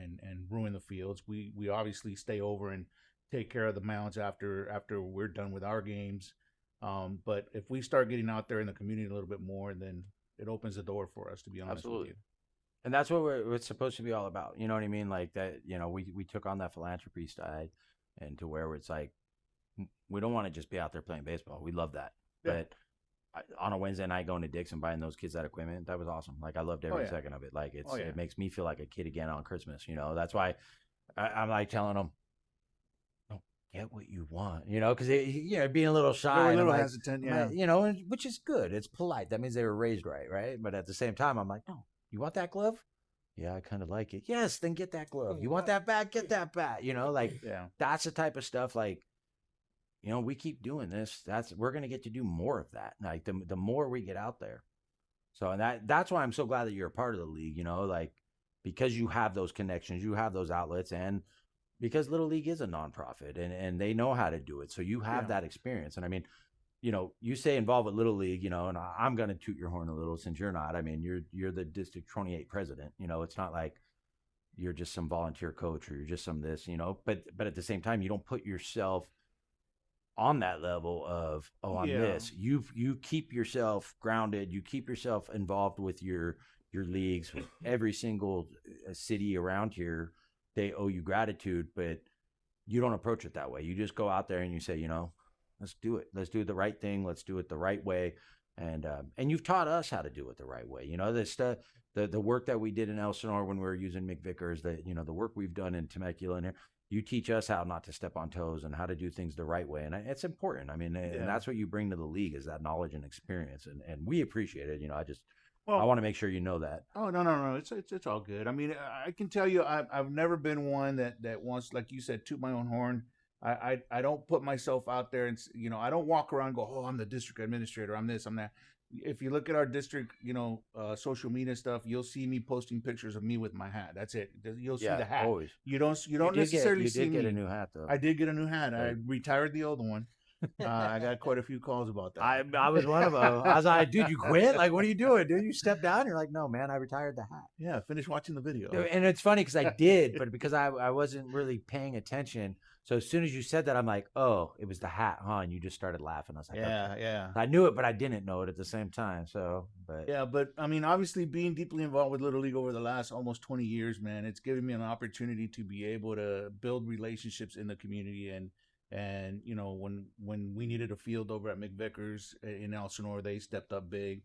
ruin the fields. We obviously stay over and take care of the mounds after we're done with our games. But if we start getting out there in the community a little bit more, then it opens the door for us, to be honest with you. And that's what it's supposed to be all about. You know what I mean? Like that, we took on that philanthropy side, and to where it's like, we don't want to just be out there playing baseball. We love that. Yeah. But on a Wednesday night going to Dick's and buying those kids that equipment, that was awesome. Like I loved every second of it. Like it makes me feel like a kid again on Christmas. That's why I'm like telling them, don't get what you want, because being a little shy, a little hesitant, which is good. It's polite. That means they were raised right? But at the same time, I'm like, no, you want that glove? Yeah, I kind of like it. Yes, then get that glove. You want that bat? Get that bat. That's the type of stuff. Like, we keep doing this. We're going to get to do more of that. Like the more we get out there. So, and that's why I'm so glad that you're a part of the league, like, because you have those connections, you have those outlets, and because Little League is a nonprofit and they know how to do it. So you have that experience. And I mean, you say involved with Little League, and I'm going to toot your horn a little since you're not. I mean, you're the District 28 president. It's not like you're just some volunteer coach or you're just some this, but at the same time, you don't put yourself on that level of, this. You keep yourself grounded. You keep yourself involved with your leagues. With every single city around here, they owe you gratitude, but you don't approach it that way. You just go out there and you say, let's do it. Let's do the right thing. Let's do it the right way. And you've taught us how to do it the right way. The work that we did in Elsinore when we were using McVickers, the work we've done in Temecula and here, you teach us how not to step on toes and how to do things the right way. And it's important. I mean, and that's what you bring to the league is that knowledge and experience. And we appreciate it. I want to make sure you know that. Oh, no. It's all good. I mean, I can tell you, I've never been one that wants, like you said, toot my own horn. I don't put myself out there and, I don't walk around and go, oh, I'm the district administrator. I'm this, I'm that. If you look at our district, social media stuff, you'll see me posting pictures of me with my hat. That's it. You'll see the hat. Always. You don't necessarily see me. You did get a new hat, though. I did get a new hat. Right. I retired the old one. I got quite a few calls about that. I was one of them. I was like, dude, you quit? Like, what are you doing? Dude, you stepped down? You're like, no, man, I retired the hat. Yeah, finish watching the video. And it's funny because I did, but because I wasn't really paying attention. So as soon as you said that, I'm like, oh, it was the hat, huh? And you just started laughing. I was like, yeah. I knew it, but I didn't know it at the same time. So, but I mean, obviously being deeply involved with Little League over the last almost 20 years, man, it's given me an opportunity to be able to build relationships in the community. And when we needed a field over at McVickers in Elsinore, they stepped up big.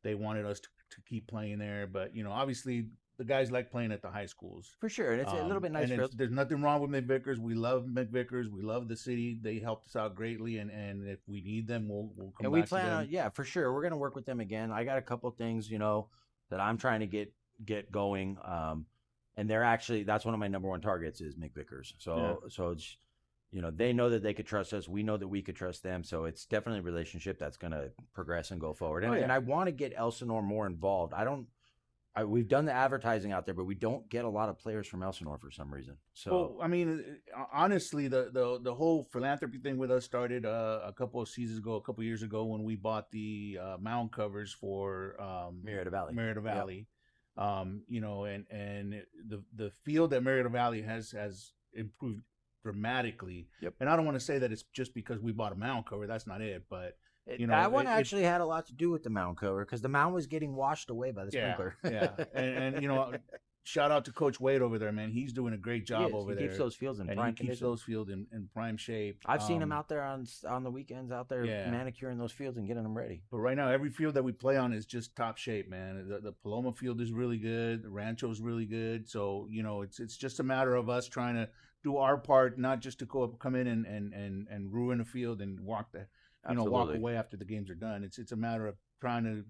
They wanted us to keep playing there. But, obviously the guys like playing at the high schools. For sure. And it's a little bit nicer. There's nothing wrong with McVickers. We love McVickers. We love the city. They helped us out greatly. And if we need them, we'll come back. And we plan on, for sure. We're going to work with them again. I got a couple things, that I'm trying to get going. And that's one of my number one targets is McVickers. So it's, they know that they could trust us. We know that we could trust them. So it's definitely a relationship that's going to progress and go forward. And I want to get Elsinore more involved. we've done the advertising out there, but we don't get a lot of players from Elsinore for some reason. So Well, I mean, honestly, the whole philanthropy thing with us started a couple of seasons ago, a couple of years ago, when we bought the mound covers for Marietta Valley. Marietta Yep. Valley. You know, and the field at Marietta Valley has improved dramatically. Yep. And I don't want to say that it's just because we bought a mound cover. That's not it. But you know, that one actually had a lot to do with the mound cover because the mound was getting washed away by the yeah, sprinkler. yeah, and you know, shout out to Coach Wade over there, man. He's doing a great job over he there. keeps those fields in and prime he keeps condition. those fields in prime shape. I've seen him out there on the weekends, out there Yeah. manicuring those fields and getting them ready. But right now, every field that we play on is just top shape, man. The Paloma field is really good. The Rancho is really good. So you know, it's just a matter of us trying to do our part, not just to come in and ruin the field and walk Absolutely. away after the games are done. It's a matter of trying to.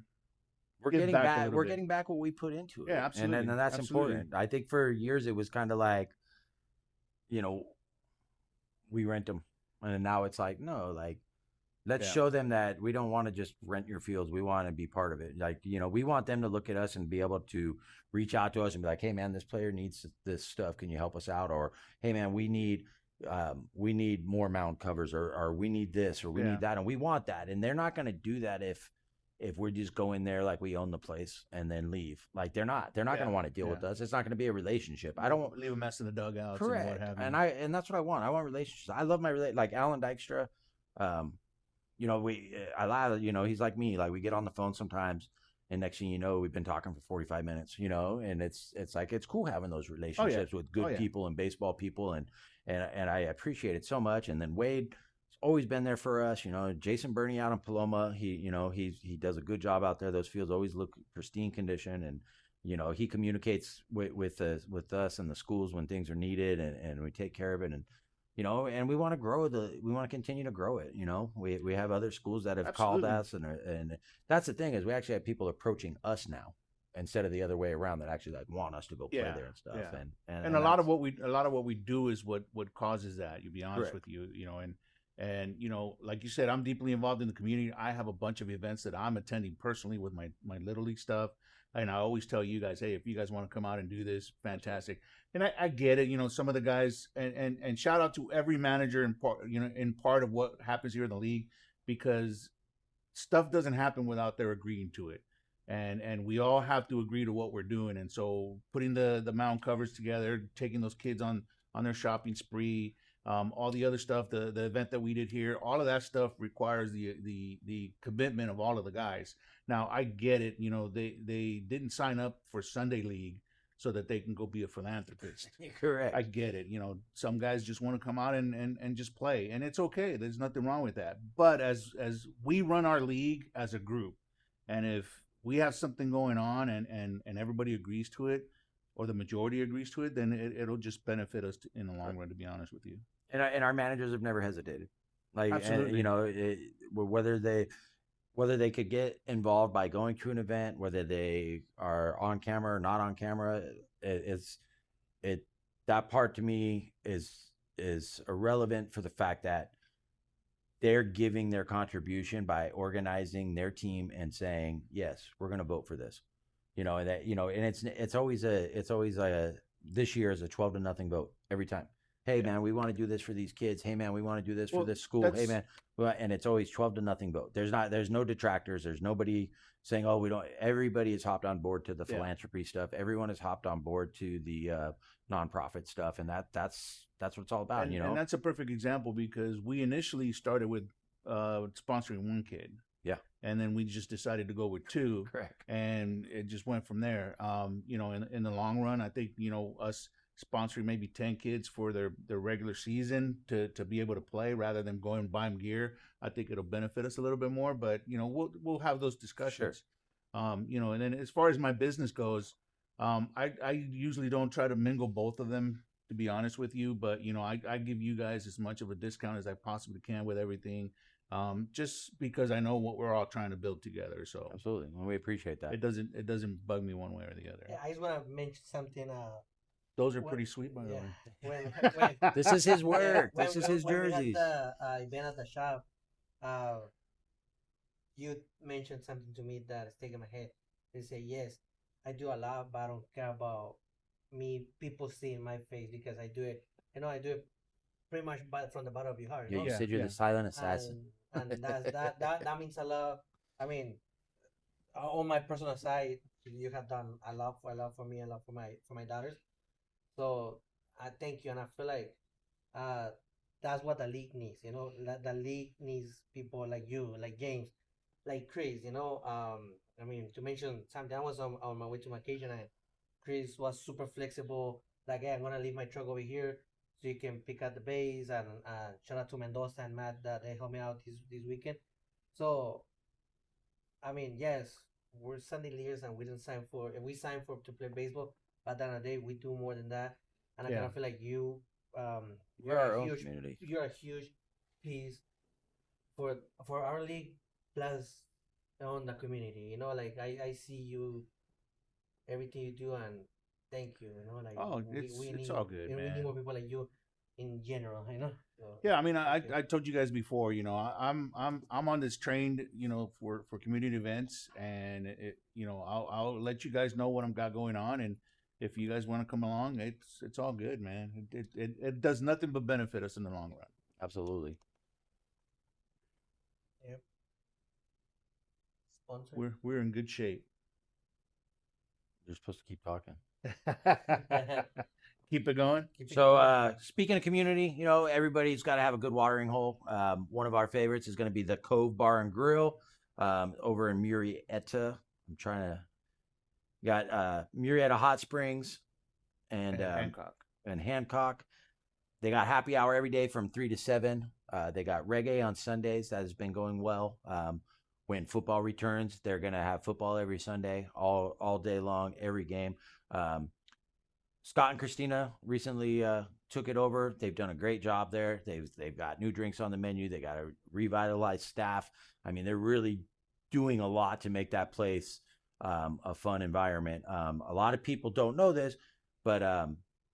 We're give getting back a back. little We're bit. getting back what we put into it. Yeah, absolutely. And that's Absolutely. important. I think for years it was kind of like, you know, we rent them, and now it's like, no, like, let's Yeah. show them that we don't want to just rent your fields. We want to be part of it. Like, you know, we want them to look at us and be able to reach out to us and be like, hey man, this player needs this stuff. Can you help us out? Or, hey man, we need more mound covers, or we need this, or we Yeah. need that, and we want that. And they're not going to do that if we just go in there like we own the place and then leave. Like they're not going to want to deal with us. It's not going to be a relationship. I don't leave a mess in the dugouts. correct. And what have you. And that's what I want. I want relationships. I love my like Alan Dykstra. You know, he's like me. Like we get on the phone sometimes, and next thing you know, we've been talking for 45 minutes. You know, and it's like it's cool having those relationships with good people and baseball people, and I appreciate it so much. And then Wade's always been there for us. You know, Jason Burney out in Paloma, he does a good job out there. Those fields always look pristine condition, and you know, he communicates with us and the schools when things are needed, and we take care of it. And you know, and we want to continue to grow it. You know, we have other schools that have called us, and that's the thing is we actually have people approaching us now instead of the other way around that actually like want us to go play there and stuff. Yeah. And a lot of what we do is what causes that. To be honest Correct. with you, you know, and you know, like you said, I'm deeply involved in the community. I have a bunch of events that I'm attending personally with my little league stuff. And I always tell you guys, hey, if you guys want to come out and do this, fantastic. And I get it, you know, some of the guys, and shout out to every manager in part of what happens here in the league, because stuff doesn't happen without their agreeing to it. And we all have to agree to what we're doing. And so putting the mound covers together, taking those kids on their shopping spree, all the other stuff, the event that we did here, all of that stuff requires the commitment of all of the guys. Now I get it, you know, they didn't sign up for Sunday League so that they can go be a philanthropist. correct. I get it. You know, some guys just want to come out and just play, and it's okay. There's nothing wrong with that. But as we run our league as a group, and if we have something going on and everybody agrees to it, or the majority agrees to it, then it'll just benefit us in the long run, to be honest with you. And our managers have never hesitated. Like, Absolutely. you know, whether they could get involved by going to an event, whether they are on camera or not on camera, that part to me is irrelevant for the fact that they're giving their contribution by organizing their team and saying, yes, we're going to vote for this. You know, and that, you know, and it's always this year is a 12-0 vote every time. Hey man, we want to do this for these kids. Hey man, we want to do this for this school. Hey man, and it's always 12-0 vote. There's no detractors. There's nobody saying, oh, we don't. Everybody has hopped on board to the philanthropy stuff. Everyone has hopped on board to the nonprofit stuff, and that's what it's all about. You know, and that's a perfect example because we initially started with sponsoring one kid. Yeah. And then we just decided to go with two. Correct. And it just went from there. You know, in the long run, I think, you know, us sponsoring maybe 10 kids for their regular season to be able to play rather than going and buying gear, I think it'll benefit us a little bit more. But, you know, we'll have those discussions. Sure. You know, and then as far as my business goes, I usually don't try to mingle both of them, to be honest with you. But, you know, I give you guys as much of a discount as I possibly can with everything. Just because I know what we're all trying to build together. So absolutely, well, we appreciate that. It doesn't bug me one way or the other. Yeah, I just want to mention something. Those are pretty sweet, by the way. When this is his work. When, this is his when jerseys. We had the event at the shop, you mentioned something to me that is taking my head. They say, yes, I do a lot, but I don't care about people seeing my face because I do it. I do it pretty much from the bottom of your heart. Yeah, you Yeah, said you're yeah. the silent assassin. And that means a lot. I mean, on my personal side, you have done a lot for me, a lot for my daughters. So I thank you, and I feel like uh, that's what the league needs. The league needs people like you, like James, like Chris. I mean, to mention something, I was on my way to my vacation, and Chris was super flexible. Like, hey, I'm gonna leave my truck over here, so you can pick up the base. And shout out to Mendoza and Matt that they helped me out this weekend. So I mean, yes, we're Sunday leaders, and we didn't sign for. And we signed for to play baseball, but at the end of the day, we do more than that. And I kind Yeah. of feel like We're our own community. you're a huge piece for our league plus on the community. Like I see you everything you do, and thank you. Like Oh, we it's need all good, we need man. more people like you in general. So, Yeah, I mean, thank you. I told you guys before, I'm on this train, for community events, and I'll let you guys know what I'm got going on, and if you guys want to come along, it's all good, man. It does nothing but benefit us in the long run. Absolutely. Yep. Sponsor. We're in good shape. You're supposed to keep talking. Keep it going. Keep it So, going. speaking of community, everybody's got to have a good watering hole. One of our favorites is going to be the Cove Bar and Grill over in Murrieta. I'm trying to got Murrieta Hot Springs and Hancock. Hancock. They got happy hour every day from 3 to 7. They got reggae on Sundays. That has been going well. When football returns, they're going to have football every Sunday, all day long, every game. Scott and Christina recently took it over. They've done a great job there. They've got new drinks on the menu. They got a revitalized staff. I mean, they're really doing a lot to make that place a fun environment. A lot of people don't know this, but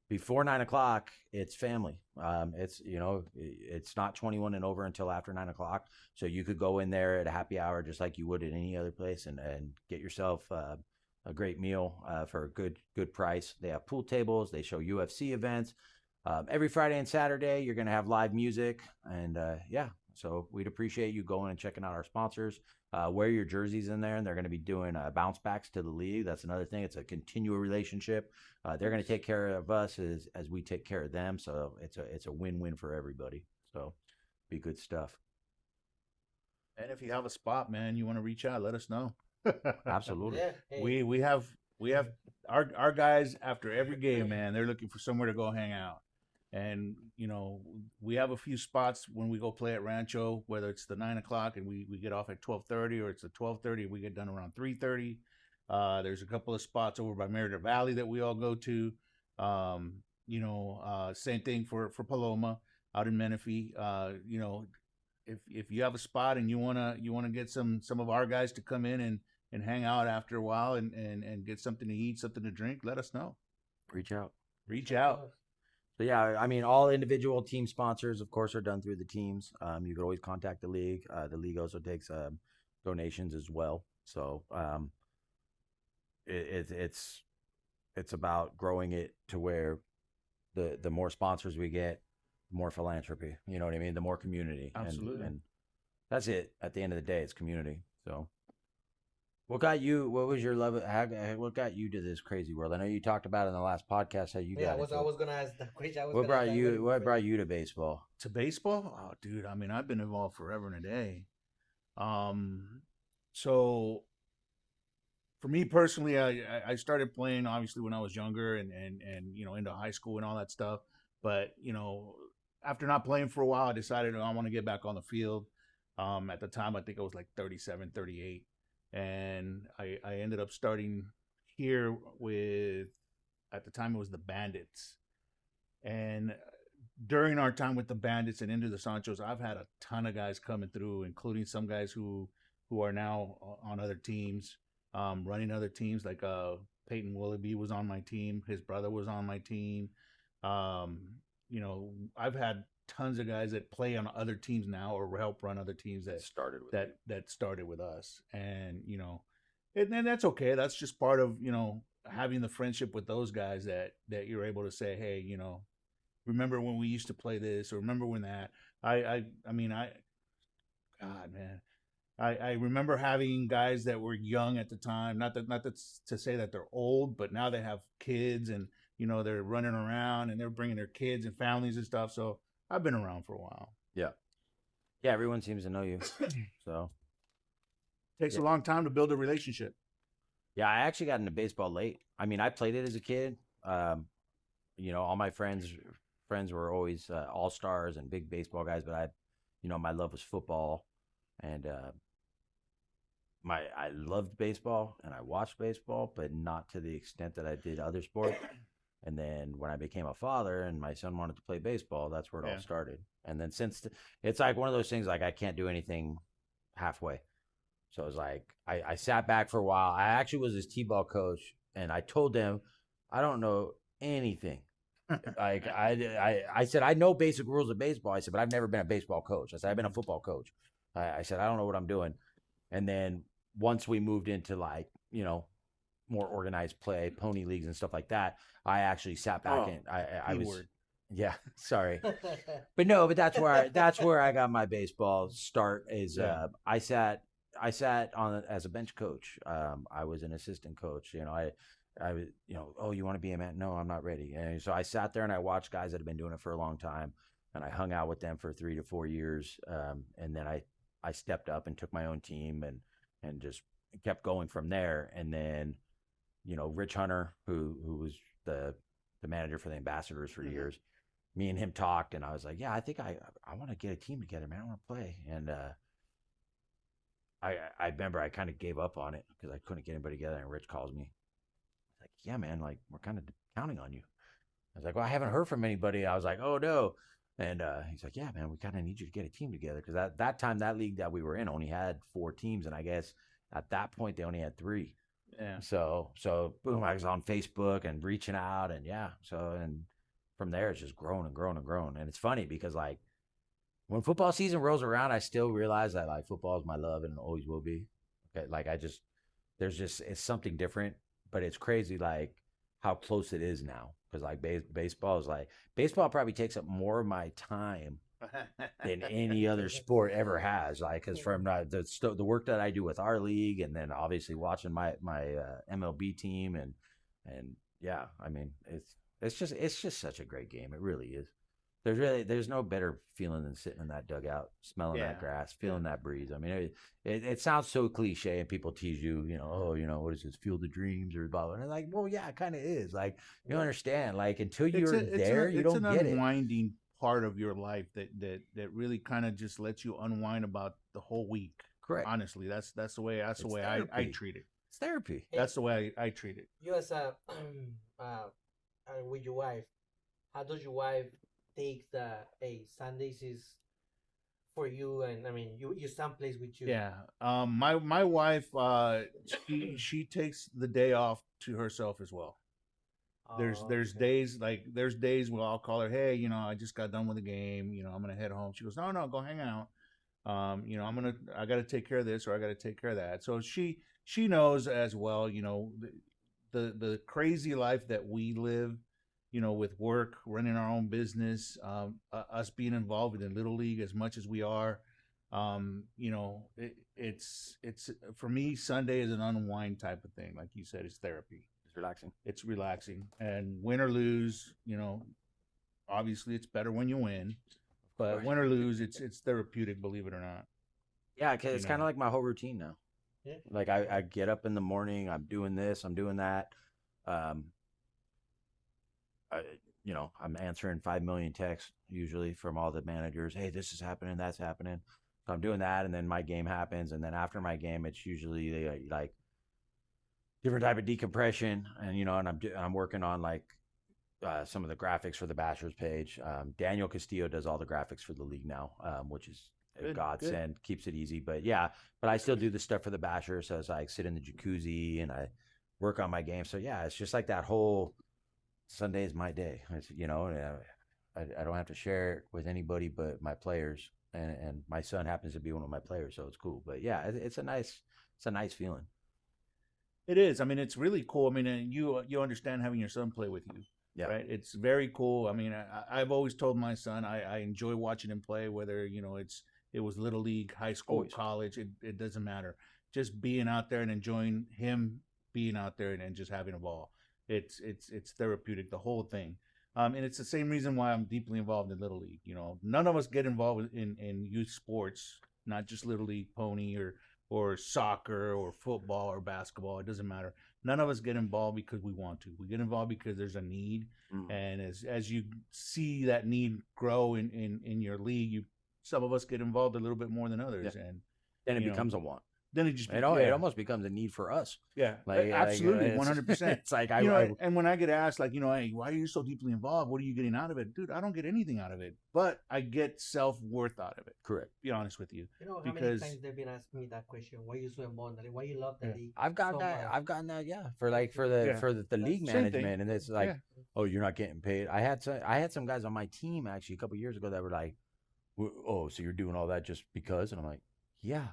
before 9 o'clock, it's family. It's not 21 and over until after 9 o'clock. So you could go in there at a happy hour just like you would at any other place and get yourself a great meal for a good price. They have pool tables. They show UFC events. Every Friday and Saturday, you're going to have live music. And so we'd appreciate you going and checking out our sponsors. Wear your jerseys in there, and they're going to be doing bounce backs to the league. That's another thing. It's a continual relationship. They're going to take care of us as we take care of them. So it's a win-win for everybody. So be good stuff. And if you have a spot, man, you want to reach out, let us know. Absolutely. Yeah. Hey. We have our guys after every game, man. They're looking for somewhere to go hang out, and we have a few spots when we go play at Rancho, whether it's the 9 o'clock and we get off at 12:30, or it's the 12:30 we get done around 3:30. There's a couple of spots over by Merida Valley that we all go to. Same thing for Paloma out in Menifee. If you have a spot and you wanna get some of our guys to come in and hang out after a while and get something to eat, something to drink, let us know. Reach out. Reach out. So yeah, I mean, all individual team sponsors, of course, are done through the teams. You can always contact the league. The league also takes donations as well. So it's about growing it to where the more sponsors we get, the more philanthropy. You know what I mean? The more community. Absolutely. And that's it. At the end of the day, it's community. So. What got you? What was your love? What got you to this crazy world? I know you talked about it in the last podcast how you got into I it. was gonna ask that question. What brought you? What brought you to baseball? To baseball? Oh, dude, I mean, I've been involved forever and a day. So for me personally, I started playing obviously when I was younger and into high school and all that stuff. But after not playing for a while, I decided I want to get back on the field. At the time, I think I was like 37, 38. And I ended up starting here with, at the time it was the Bandits. And during our time with the Bandits and into the Sanchos, I've had a ton of guys coming through, including some guys who are now on other teams, running other teams. Like Peyton Willoughby was on my team. His brother was on my team. I've had tons of guys that play on other teams now or help run other teams that started with us. And and that's okay. That's just part of having the friendship with those guys that you're able to say, hey, remember when we used to play this, or remember when that. I mean, God, man. I remember having guys that were young at the time. Not that to say that they're old, but now they have kids, and they're running around and they're bringing their kids and families and stuff. So I've been around for a while. Yeah. Yeah, everyone seems to know you. So Takes Yeah. a long time to build a relationship. yeah, I actually got into baseball late. I mean, I played it as a kid. All my friends were always all stars and big baseball guys, but my love was football, and I loved baseball and I watched baseball, but not to the extent that I did other sports. And then when I became a father and my son wanted to play baseball, that's where it Yeah. all started. And then it's like one of those things, like I can't do anything halfway. So it was like I sat back for a while. I actually was his t-ball coach, and I told them I don't know anything. Like I said, I know basic rules of baseball. I said, but I've never been a baseball coach. I said, I've been a football coach. I said, I don't know what I'm doing. And then once we moved into more organized play, pony leagues and stuff like that, I actually sat back and I was Keyword. yeah, sorry. But that's where I got my baseball start. Is Yeah. I sat on as a bench coach. I was an assistant coach. I was oh, you want to be a man? No, I'm not ready. And so I sat there and I watched guys that have been doing it for a long time, and I hung out with them for 3 to 4 years. And then I stepped up and took my own team and just kept going from there. And then Rich Hunter, who was the manager for the Ambassadors for years, me and him talked, and I was like, yeah, I think I want to get a team together, man. I want to play. And I remember I kind of gave up on it because I couldn't get anybody together. And Rich calls me, he's like, yeah, man, like we're kind of counting on you. I was like, well, I haven't heard from anybody. I was like, oh no. And he's like, yeah, man, we kind of need you to get a team together, because at that time that league that we were in only had 4 teams, and I guess at that point they only had 3. Yeah. So boom, I was on Facebook and reaching out, and and from there it's just grown and grown and grown. And it's funny because like when football season rolls around, I still realize that like football is my love and it always will be. Okay, like it's something different, but it's crazy like how close it is now, because like baseball probably takes up more of my time than any other sport ever has. Like, because from the work that I do with our league, and then obviously watching my MLB team, and yeah, I mean it's just such a great game. It really is. There's no better feeling than sitting in that dugout, smelling that grass, feeling that breeze. I mean, it sounds so cliche, and people tease you, what is this, Field of Dreams or blah blah. And I'm like, well, yeah, it kind of is. Like, you don't understand. Like, until you're there, you don't get it. It's an unwinding part of your life that really kind of just lets you unwind about the whole week. Correct. Honestly, that's the way I treat it. It's therapy. That's the way I treat it. You as a with your wife, how does your wife take the Sundays is for you? And I mean, your son plays with you. Yeah. My wife, she takes the day off to herself as well. There's okay. there's days where I'll call her, hey, I just got done with the game, I'm gonna head home. She goes, no, go hang out. I gotta take care of this, or I gotta take care of that. So she knows as well, the crazy life that we live, with work, running our own business, us being involved in Little League as much as we are. It's for me, Sunday is an unwind type of thing. Like you said, it's therapy. It's relaxing. It's relaxing. And win or lose, obviously it's better when you win, but win or lose, it's therapeutic, believe it or not. Yeah, because it's kind of like my whole routine now. Yeah. Like I get up in the morning, I'm doing this, I'm doing that. I'm answering 5 million texts usually from all the managers. Hey, this is happening, that's happening. So I'm doing that, and then my game happens, and then after my game, it's usually like different type of decompression, and and I'm working on like some of the graphics for the Bachelors page. Daniel Castillo does all the graphics for the league now, which is a godsend. Keeps it easy. But I still do the stuff for the Bachelors. So I sit in the jacuzzi and I work on my game. So yeah, it's just like that whole Sunday is my day. It's, I don't have to share it with anybody but my players, and my son happens to be one of my players, so it's cool. But yeah, it's a nice feeling. It is. I mean, it's really cool. I mean, you understand having your son play with you. Yeah. Right. It's very cool. I mean, I've always told my son I enjoy watching him play, whether, it was little league, high school, Always. college. It doesn't matter. Just being out there and enjoying him being out there and just having a ball. It's therapeutic, the whole thing. And it's the same reason why I'm deeply involved in little league. None of us get involved in youth sports, not just little league, pony or soccer or football or basketball. It doesn't matter. None of us get involved because we want to. We get involved because there's a need, and as you see that need grow in your league, some of us get involved a little bit more than others, and Then it becomes a want. then it just It almost becomes a need for us. yeah, Like absolutely, it's- 100%. It's like And when I get asked, like, hey, why are you so deeply involved? What are you getting out of it, dude? I don't get anything out of it, but I get self-worth out of it. correct. To be honest with you. You know how Because- many times they've been asking me that question? Why you so involved? Like, why you love the Yeah. league? I've gotten so that. much? I've gotten that. Yeah, for the Yeah. for the league Same thing. management, and it's like, Yeah. oh, you're not getting paid. I had some guys on my team actually a couple years ago that were like, oh, so you're doing all that just because? And I'm like, yeah.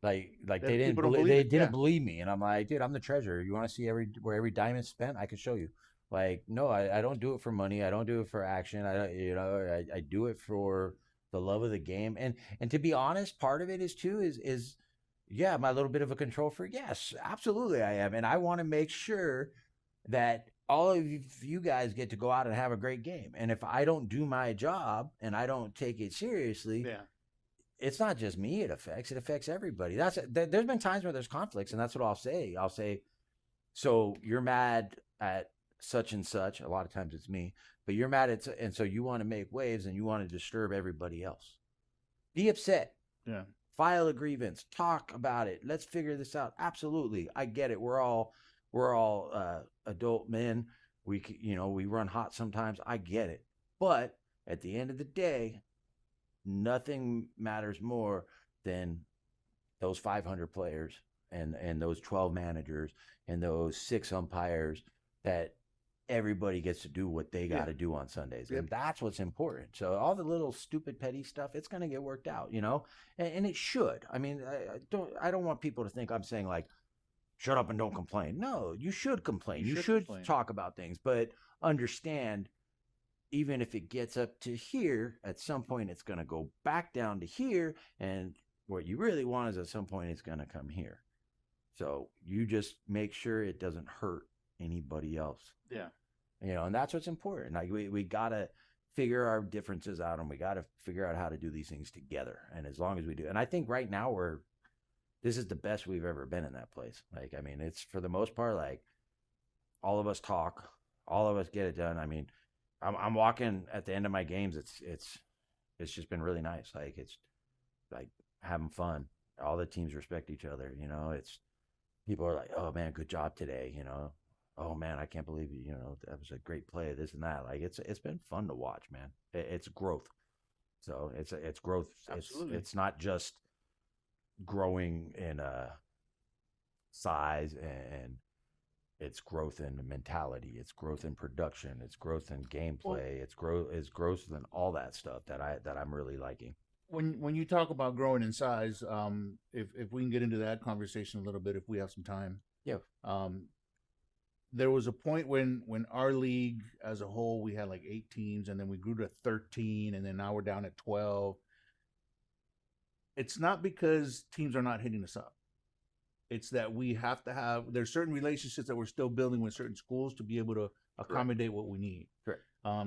Like Yeah, they didn't people don't believe, believe they it, didn't yeah. believe me, and I'm like, dude, I'm the treasurer. You want to see where every dime is spent? I can show you. Like, no, I don't do it for money. I don't do it for action. I do it for the love of the game. And to be honest, part of it is yeah, my little bit of a control freak. Yes, absolutely, I am, and I want to make sure that all of you guys get to go out and have a great game. And if I don't do my job and I don't take it seriously, Yeah. it's not just me it affects everybody. There's been times where there's conflicts, and that's what I'll say, so you're mad at such and such. A lot of times it's me, but you're mad at, and so you want to make waves and you want to disturb everybody else. Be upset. Yeah. File a grievance, talk about it. Let's figure this out. Absolutely. I get it. We're all adult men. We run hot sometimes. I get it. But at the end of the day, nothing matters more than those 500 players and those 12 managers and those 6 umpires that everybody gets to do what they got to do on Sundays. Yep. And that's what's important. So all the little stupid petty stuff, it's going to get worked out, and it should. I mean, I don't want people to think I'm saying like, shut up and don't complain. No, you should complain. You should complain. talk about things, but understand, even if it gets up to here, at some point it's going to go back down to here. And what you really want is at some point it's going to come here. So you just make sure it doesn't hurt anybody else. Yeah. And that's what's important. Like we got to figure our differences out, and we got to figure out how to do these things together. And as long as we do, and I think right now this is the best we've ever been in that place. Like, I mean, it's for the most part, like all of us talk, all of us get it done. I mean, I'm walking at the end of my games. It's just been really nice. Like, it's like having fun. All the teams respect each other. It's people are like, oh man, good job today. Oh man, I can't believe that was a great play. This and that. Like, it's been fun to watch, man. It's growth. So it's growth. Absolutely. It's not just growing in size, and it's growth in mentality, it's growth in production, it's growth in gameplay, it's growth in all that stuff that I'm really liking. When you talk about growing in size, if we can get into that conversation a little bit, if we have some time. Yeah. There was a point when our league as a whole, we had like 8 teams, and then we grew to 13, and then now we're down at 12. It's not because teams are not hitting us up. It's that we have to there's certain relationships that we're still building with certain schools to be able to accommodate what we need. Correct.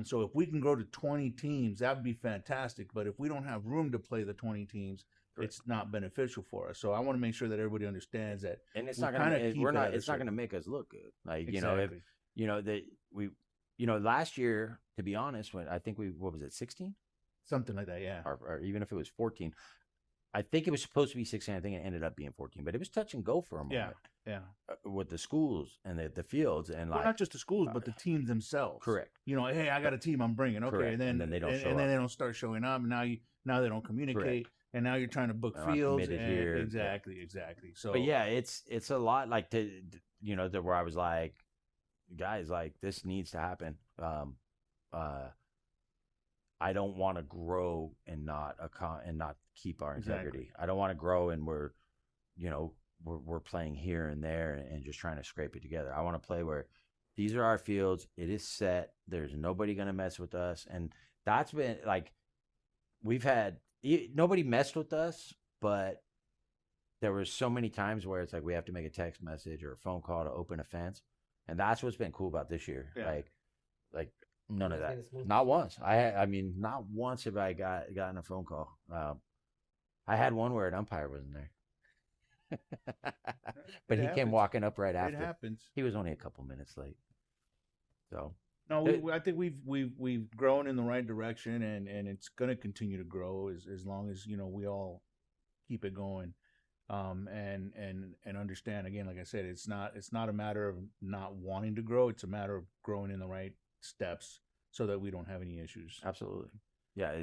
So if we can grow to 20 teams, that would be fantastic. But if we don't have room to play the 20 teams, it's not beneficial for us. So I want to make sure that everybody understands that. And it's we not kinda gonna keep it at a it's not certain- gonna make us look good. Like, Exactly. last year, to be honest, when I think what was it, 16? Something like that, yeah. Or even if it was 14. I think it was supposed to be 16. I think it ended up being 14, but it was touch and go for a moment. Yeah. With the schools and the fields, and Well, like, not just the schools, but the teams themselves. correct. Hey, I got a team I'm bringing. Okay, Correct. and then they don't show and then up. they don't start showing up. And now they don't communicate. And now you're trying to book They're not fields. committed And here. Exactly. So, But yeah, it's a lot, like, to where I was like, guys, like, this needs to happen. I don't want to grow and not keep our integrity. Exactly. I don't want to grow and we're we're playing here and there and just trying to scrape it together. I want to play where these are our fields. It is set. There's nobody going to mess with us. And that's been like, we've had nobody messed with us, but there were so many times where it's like we have to make a text message or a phone call to open a fence. And that's what's been cool about this year. Yeah. Like none of It's that. been smooth. Not once. I mean, not once have I gotten a phone call. I had one where an umpire wasn't there. But he came happens. walking up right It after. happens. He was only a couple minutes late. So No, I think we've grown in the right direction, and it's going to continue to grow as long as we all keep it going, and understand again. Like I said, it's not a matter of not wanting to grow. It's a matter of growing in the right steps so that we don't have any issues. absolutely, yeah.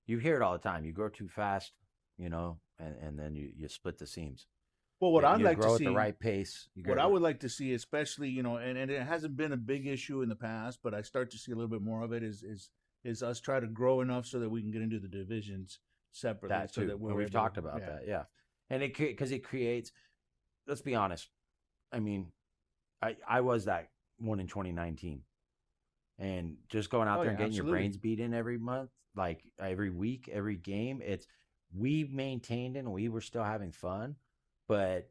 You hear it all the time. You grow too fast, and then you split the seams. Well, what I'd you like grow to at see, the right pace. what I would like to see, especially and it hasn't been a big issue in the past, but I start to see a little bit more of it is us try to grow enough so that we can get into the divisions separately. that so too. that We've talked about that, yeah. And because it creates. Let's be honest. I mean, I was that one in 2019, and just going out there and getting your brains beat in every month, like every week, every game. We maintained and we were still having fun, but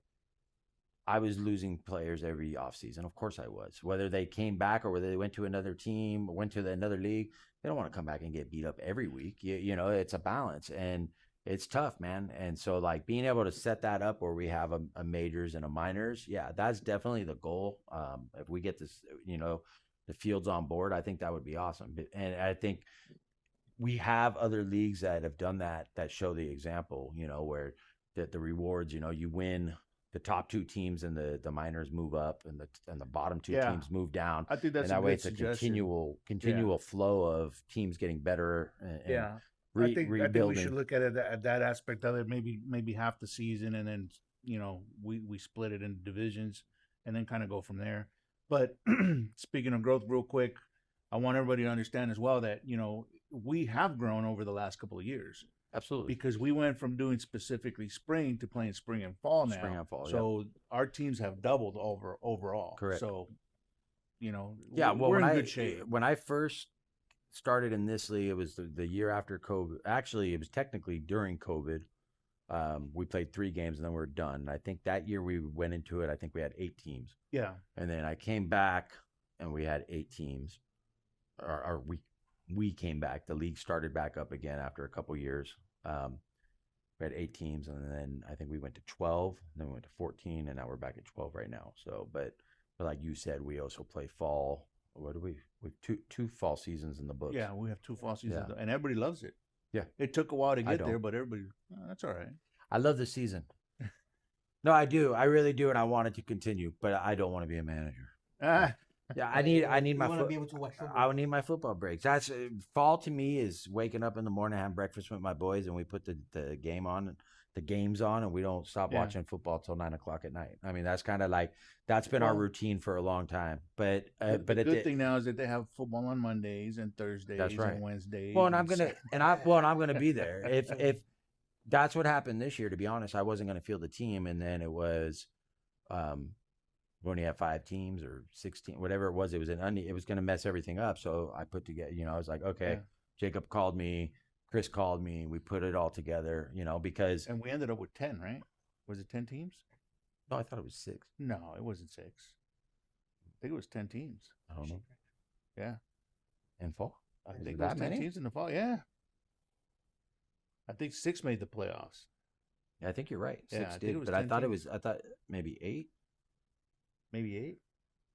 I was losing players every offseason. Of course I was. Whether they came back or whether they went to another team or went to another league, they don't want to come back and get beat up every week. It's a balance, and it's tough, man. And so, like, being able to set that up where we have a majors and a minors, yeah, that's definitely the goal. If we get this, the fields on board, I think that would be awesome. And I think we have other leagues that have done that show the example, where the rewards, you win, the top two teams and the minors move up, and the bottom two teams move down. I think that's and that a way good it's a suggestion. continual flow of teams getting better. And I think we rebuilding. should look at it at that aspect of it. Maybe half the season, and then we split it into divisions, and then kind of go from there. But speaking of growth, real quick, I want everybody to understand as well that we have grown over the last couple of years. Absolutely. Because we went from doing specifically spring to playing spring and fall now. Spring and fall, so our teams have doubled overall. Correct. So, well, we're in good shape. When I first started in this league, it was the year after COVID. Actually, it was technically during COVID. We played 3 games and then we were done. I think that year we went into it, I think we had 8 teams. Yeah. And then I came back and we had 8 teams. Or we came back. The league started back up again after a couple years. We had 8 teams, and then I think we went to 12, and then we went to 14, and now we're back at 12 right now. So, but like you said, we also play fall. What do we? We have two fall seasons in the books. Yeah, we have 2 fall seasons, and everybody loves it. Yeah, it took a while to get there, but everybody, that's all right. I love the season. No, I do. I really do, and I want it to continue, but I don't want to be a manager. Yeah, I need my. Be able to watch football. I would need my football breaks. That's fall to me is waking up in the morning, having breakfast with my boys, and we put the games on, and we don't stop watching football till 9:00 at night. I mean, that's kind of like that's been our routine for a long time. But the good thing now is that they have football on Mondays and Thursdays and Wednesdays. Well, and I'm gonna be there if that's what happened this year. To be honest, I wasn't gonna field the team, and then it was. We only have 5 teams or 16, whatever it was. It was going to mess everything up. So I put together, I was like, okay, Jacob called me, Chris called me, we put it all together, because. And we ended up with 10, right? Was it 10 teams? No, I thought it was 6. No, it wasn't 6. I think it was 10 teams. I don't know. Yeah. In fall? I think it was 10 teams in the fall. Yeah. I think 6 made the playoffs. Yeah, I think you're right. 6 I did, but I thought maybe 8. Maybe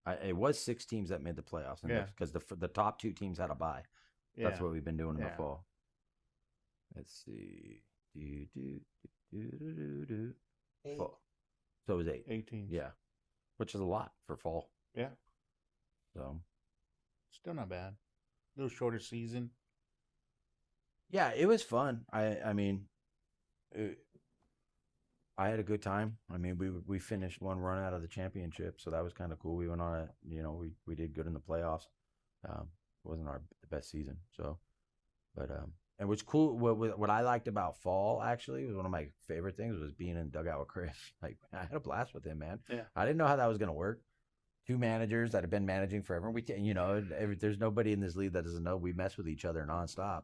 8. It was 6 teams that made the playoffs, because the top 2 teams had a bye. That's what we've been doing in the fall. Let's see. Fall. So it was 8. 8 teams. Yeah, which is a lot for fall. Yeah. So still not bad. A little shorter season. Yeah, it was fun. I mean, I had a good time. I mean, we finished one run out of the championship, so that was kind of cool. We went on a, we did good in the playoffs. It wasn't the best season, so, but And what's cool, what I liked about fall actually was one of my favorite things was being in the dugout with Chris. Like I had a blast with him, man. Yeah. I didn't know how that was gonna work. Two managers that have been managing forever. There's nobody in this league that doesn't know we mess with each other nonstop.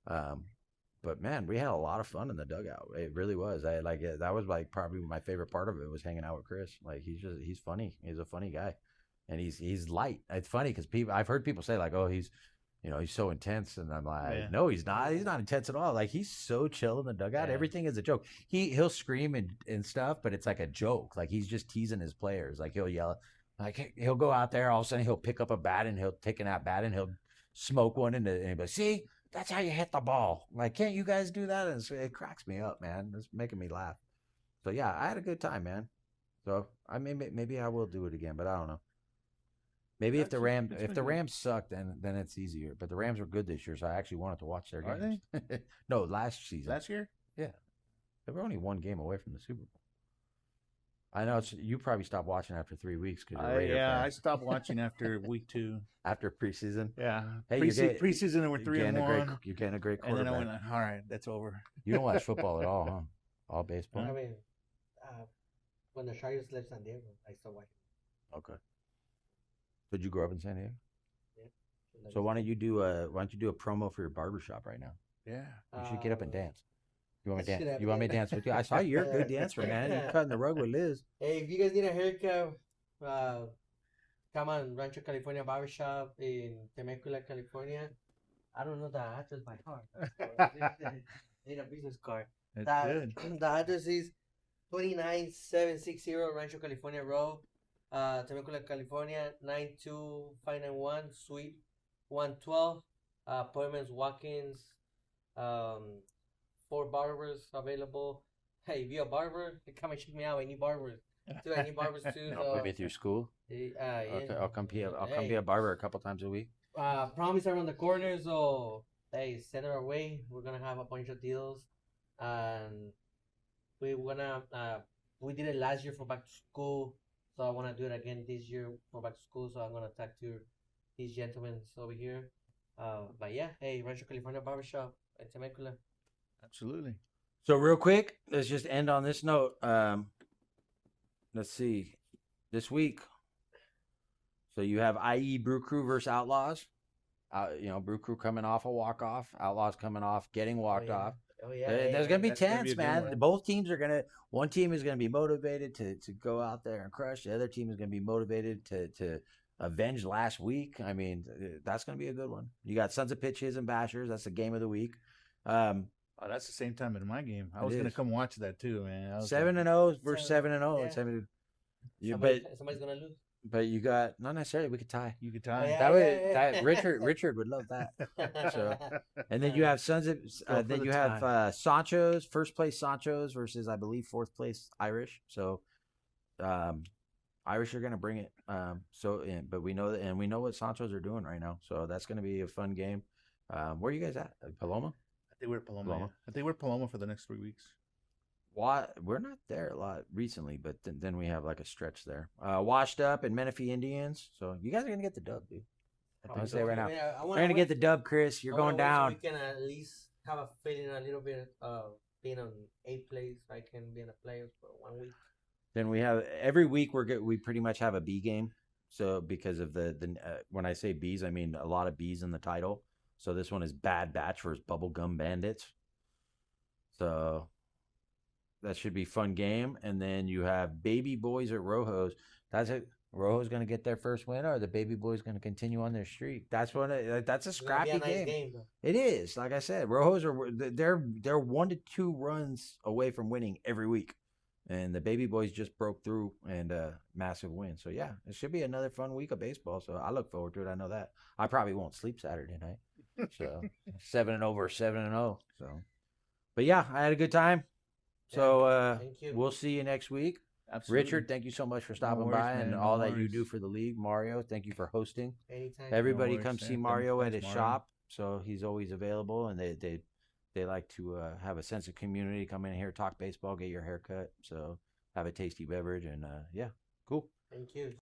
But man, we had a lot of fun in the dugout. It really was. That was like probably my favorite part of it was hanging out with Chris. Like he's funny. He's a funny guy, and he's light. It's funny because I've heard people say like, oh, he's so intense, and I'm like, no, he's not. He's not intense at all. Like he's so chill in the dugout. Yeah. Everything is a joke. He'll scream and stuff, but it's like a joke. Like he's just teasing his players. Like he'll yell. Like he'll go out there, all of a sudden he'll pick up a bat and he'll take an at bat and he'll smoke one and he'll be like, see, that's how you hit the ball. Like, can't you guys do that? And it cracks me up, man. It's making me laugh. So yeah, I had a good time, man. So I mean, maybe I will do it again, but I don't know. Maybe if the Rams suck, then it's easier. But the Rams were good this year, so I actually wanted to watch their games. Are they? No, last season. Last year? Yeah, they were only one game away from the Super Bowl. I know you probably stopped watching after 3 weeks because you're a Raider fan. I stopped watching after week 2. After preseason. Yeah, Hey, preseason and we're 3-1. You're getting a great And quarterback. then I went, all right, that's over. You don't watch football at all, huh? All baseball. I mean, when the Chargers left San Diego, I still watch. Okay. Did you grow up in San Diego? Yeah. So why don't you do a promo for your barbershop right now? Yeah. You should get up and dance. You want me to should dance? have You want me to been. dance with you? I saw you're a good dancer, man. You're cutting the rug with Liz. Hey, if you guys need a haircut, come on Rancho California Barbershop in Temecula, California. I don't know the address by heart. I need a business card. That's good. The address is 29760 Rancho California Road, Temecula, California 92591, Suite 112. Appointments, walk-ins, 4 barbers available. Hey, if you're a barber, come and check me out. I need barbers. I need barbers too. I'll put me through school. Yeah. Okay, I'll come be a barber a couple times a week. Promise around the corner, so hey, send it our way. We're gonna have a bunch of deals, and we did it last year for back to school, so I wanna do it again this year for back to school. So I'm gonna talk to these gentlemen over here. But yeah, hey, Rancho California Barbershop in Temecula. Absolutely. So real quick, let's just end on this note. Let's see, this week. So you have IE Brew Crew versus Outlaws. Brew Crew coming off a walk-off. Outlaws coming off getting walked off. Oh yeah. There's gonna be That's gonna be tense, a good man. one. Both teams are one team is gonna be motivated to go out there and crush. The other team is gonna be motivated to avenge last week. I mean, that's gonna be a good one. You got Sons of Pitches and Bashers. That's the game of the week. Oh, that's the same time in my game. I It was going to is. come watch that too, man. 7-0 versus 7-0. Yeah. But Somebody's gonna lose. But you got not necessarily. We could tie. You could tie. Yeah. That way, that Richard would love that. So, and then you have Sons of. Go for Then the you have Sancho's first place Sancho's versus I believe fourth place Irish. So, Irish are gonna bring it. But we know that, and we know what Sancho's are doing right now. So that's gonna be a fun game. Where are you guys at? Paloma? I think we're at Paloma. Paloma. Yeah. I think we're at Paloma for the next 3 weeks. Why we're not there a lot recently, but then we have like a stretch there. Washed Up and Menifee Indians. So you guys are gonna get the dub, dude. I'm say right now. We're gonna get the dub, Chris. You're going down. We can at least have a feeling a little bit of being on 8th place. I can be in a playoffs for 1 week. Then we have every week we pretty much have a B game. So because of the when I say B's, I mean a lot of B's in the title. So this one is Bad Batch versus Bubblegum Bandits. So that should be a fun game. And then you have Baby Boys at Rojo's. That's it. Rojo's going to get their first win, or the Baby Boys going to continue on their streak. That's that's a scrappy It's gonna be a nice game. though. It is. Like I said, Rojo's they're 1 to 2 runs away from winning every week. And the Baby Boys just broke through and massive win. So yeah, it should be another fun week of baseball. So I look forward to it. I know that. I probably won't sleep Saturday night. So 7-0 versus 7-0. So, but yeah, I had a good time. So Thank you. we'll see you next week. Absolutely. Richard, thank you so much for stopping worries, by and man. all No that you worries. do for the league. Mario, thank you for hosting. Anytime. Everybody worries, come man. see Mario at Thanks, his Mario. shop. So he's always available, and they like to have a sense of community. Come in here, talk baseball, get your hair cut. So have a tasty beverage, and yeah, cool. Thank you.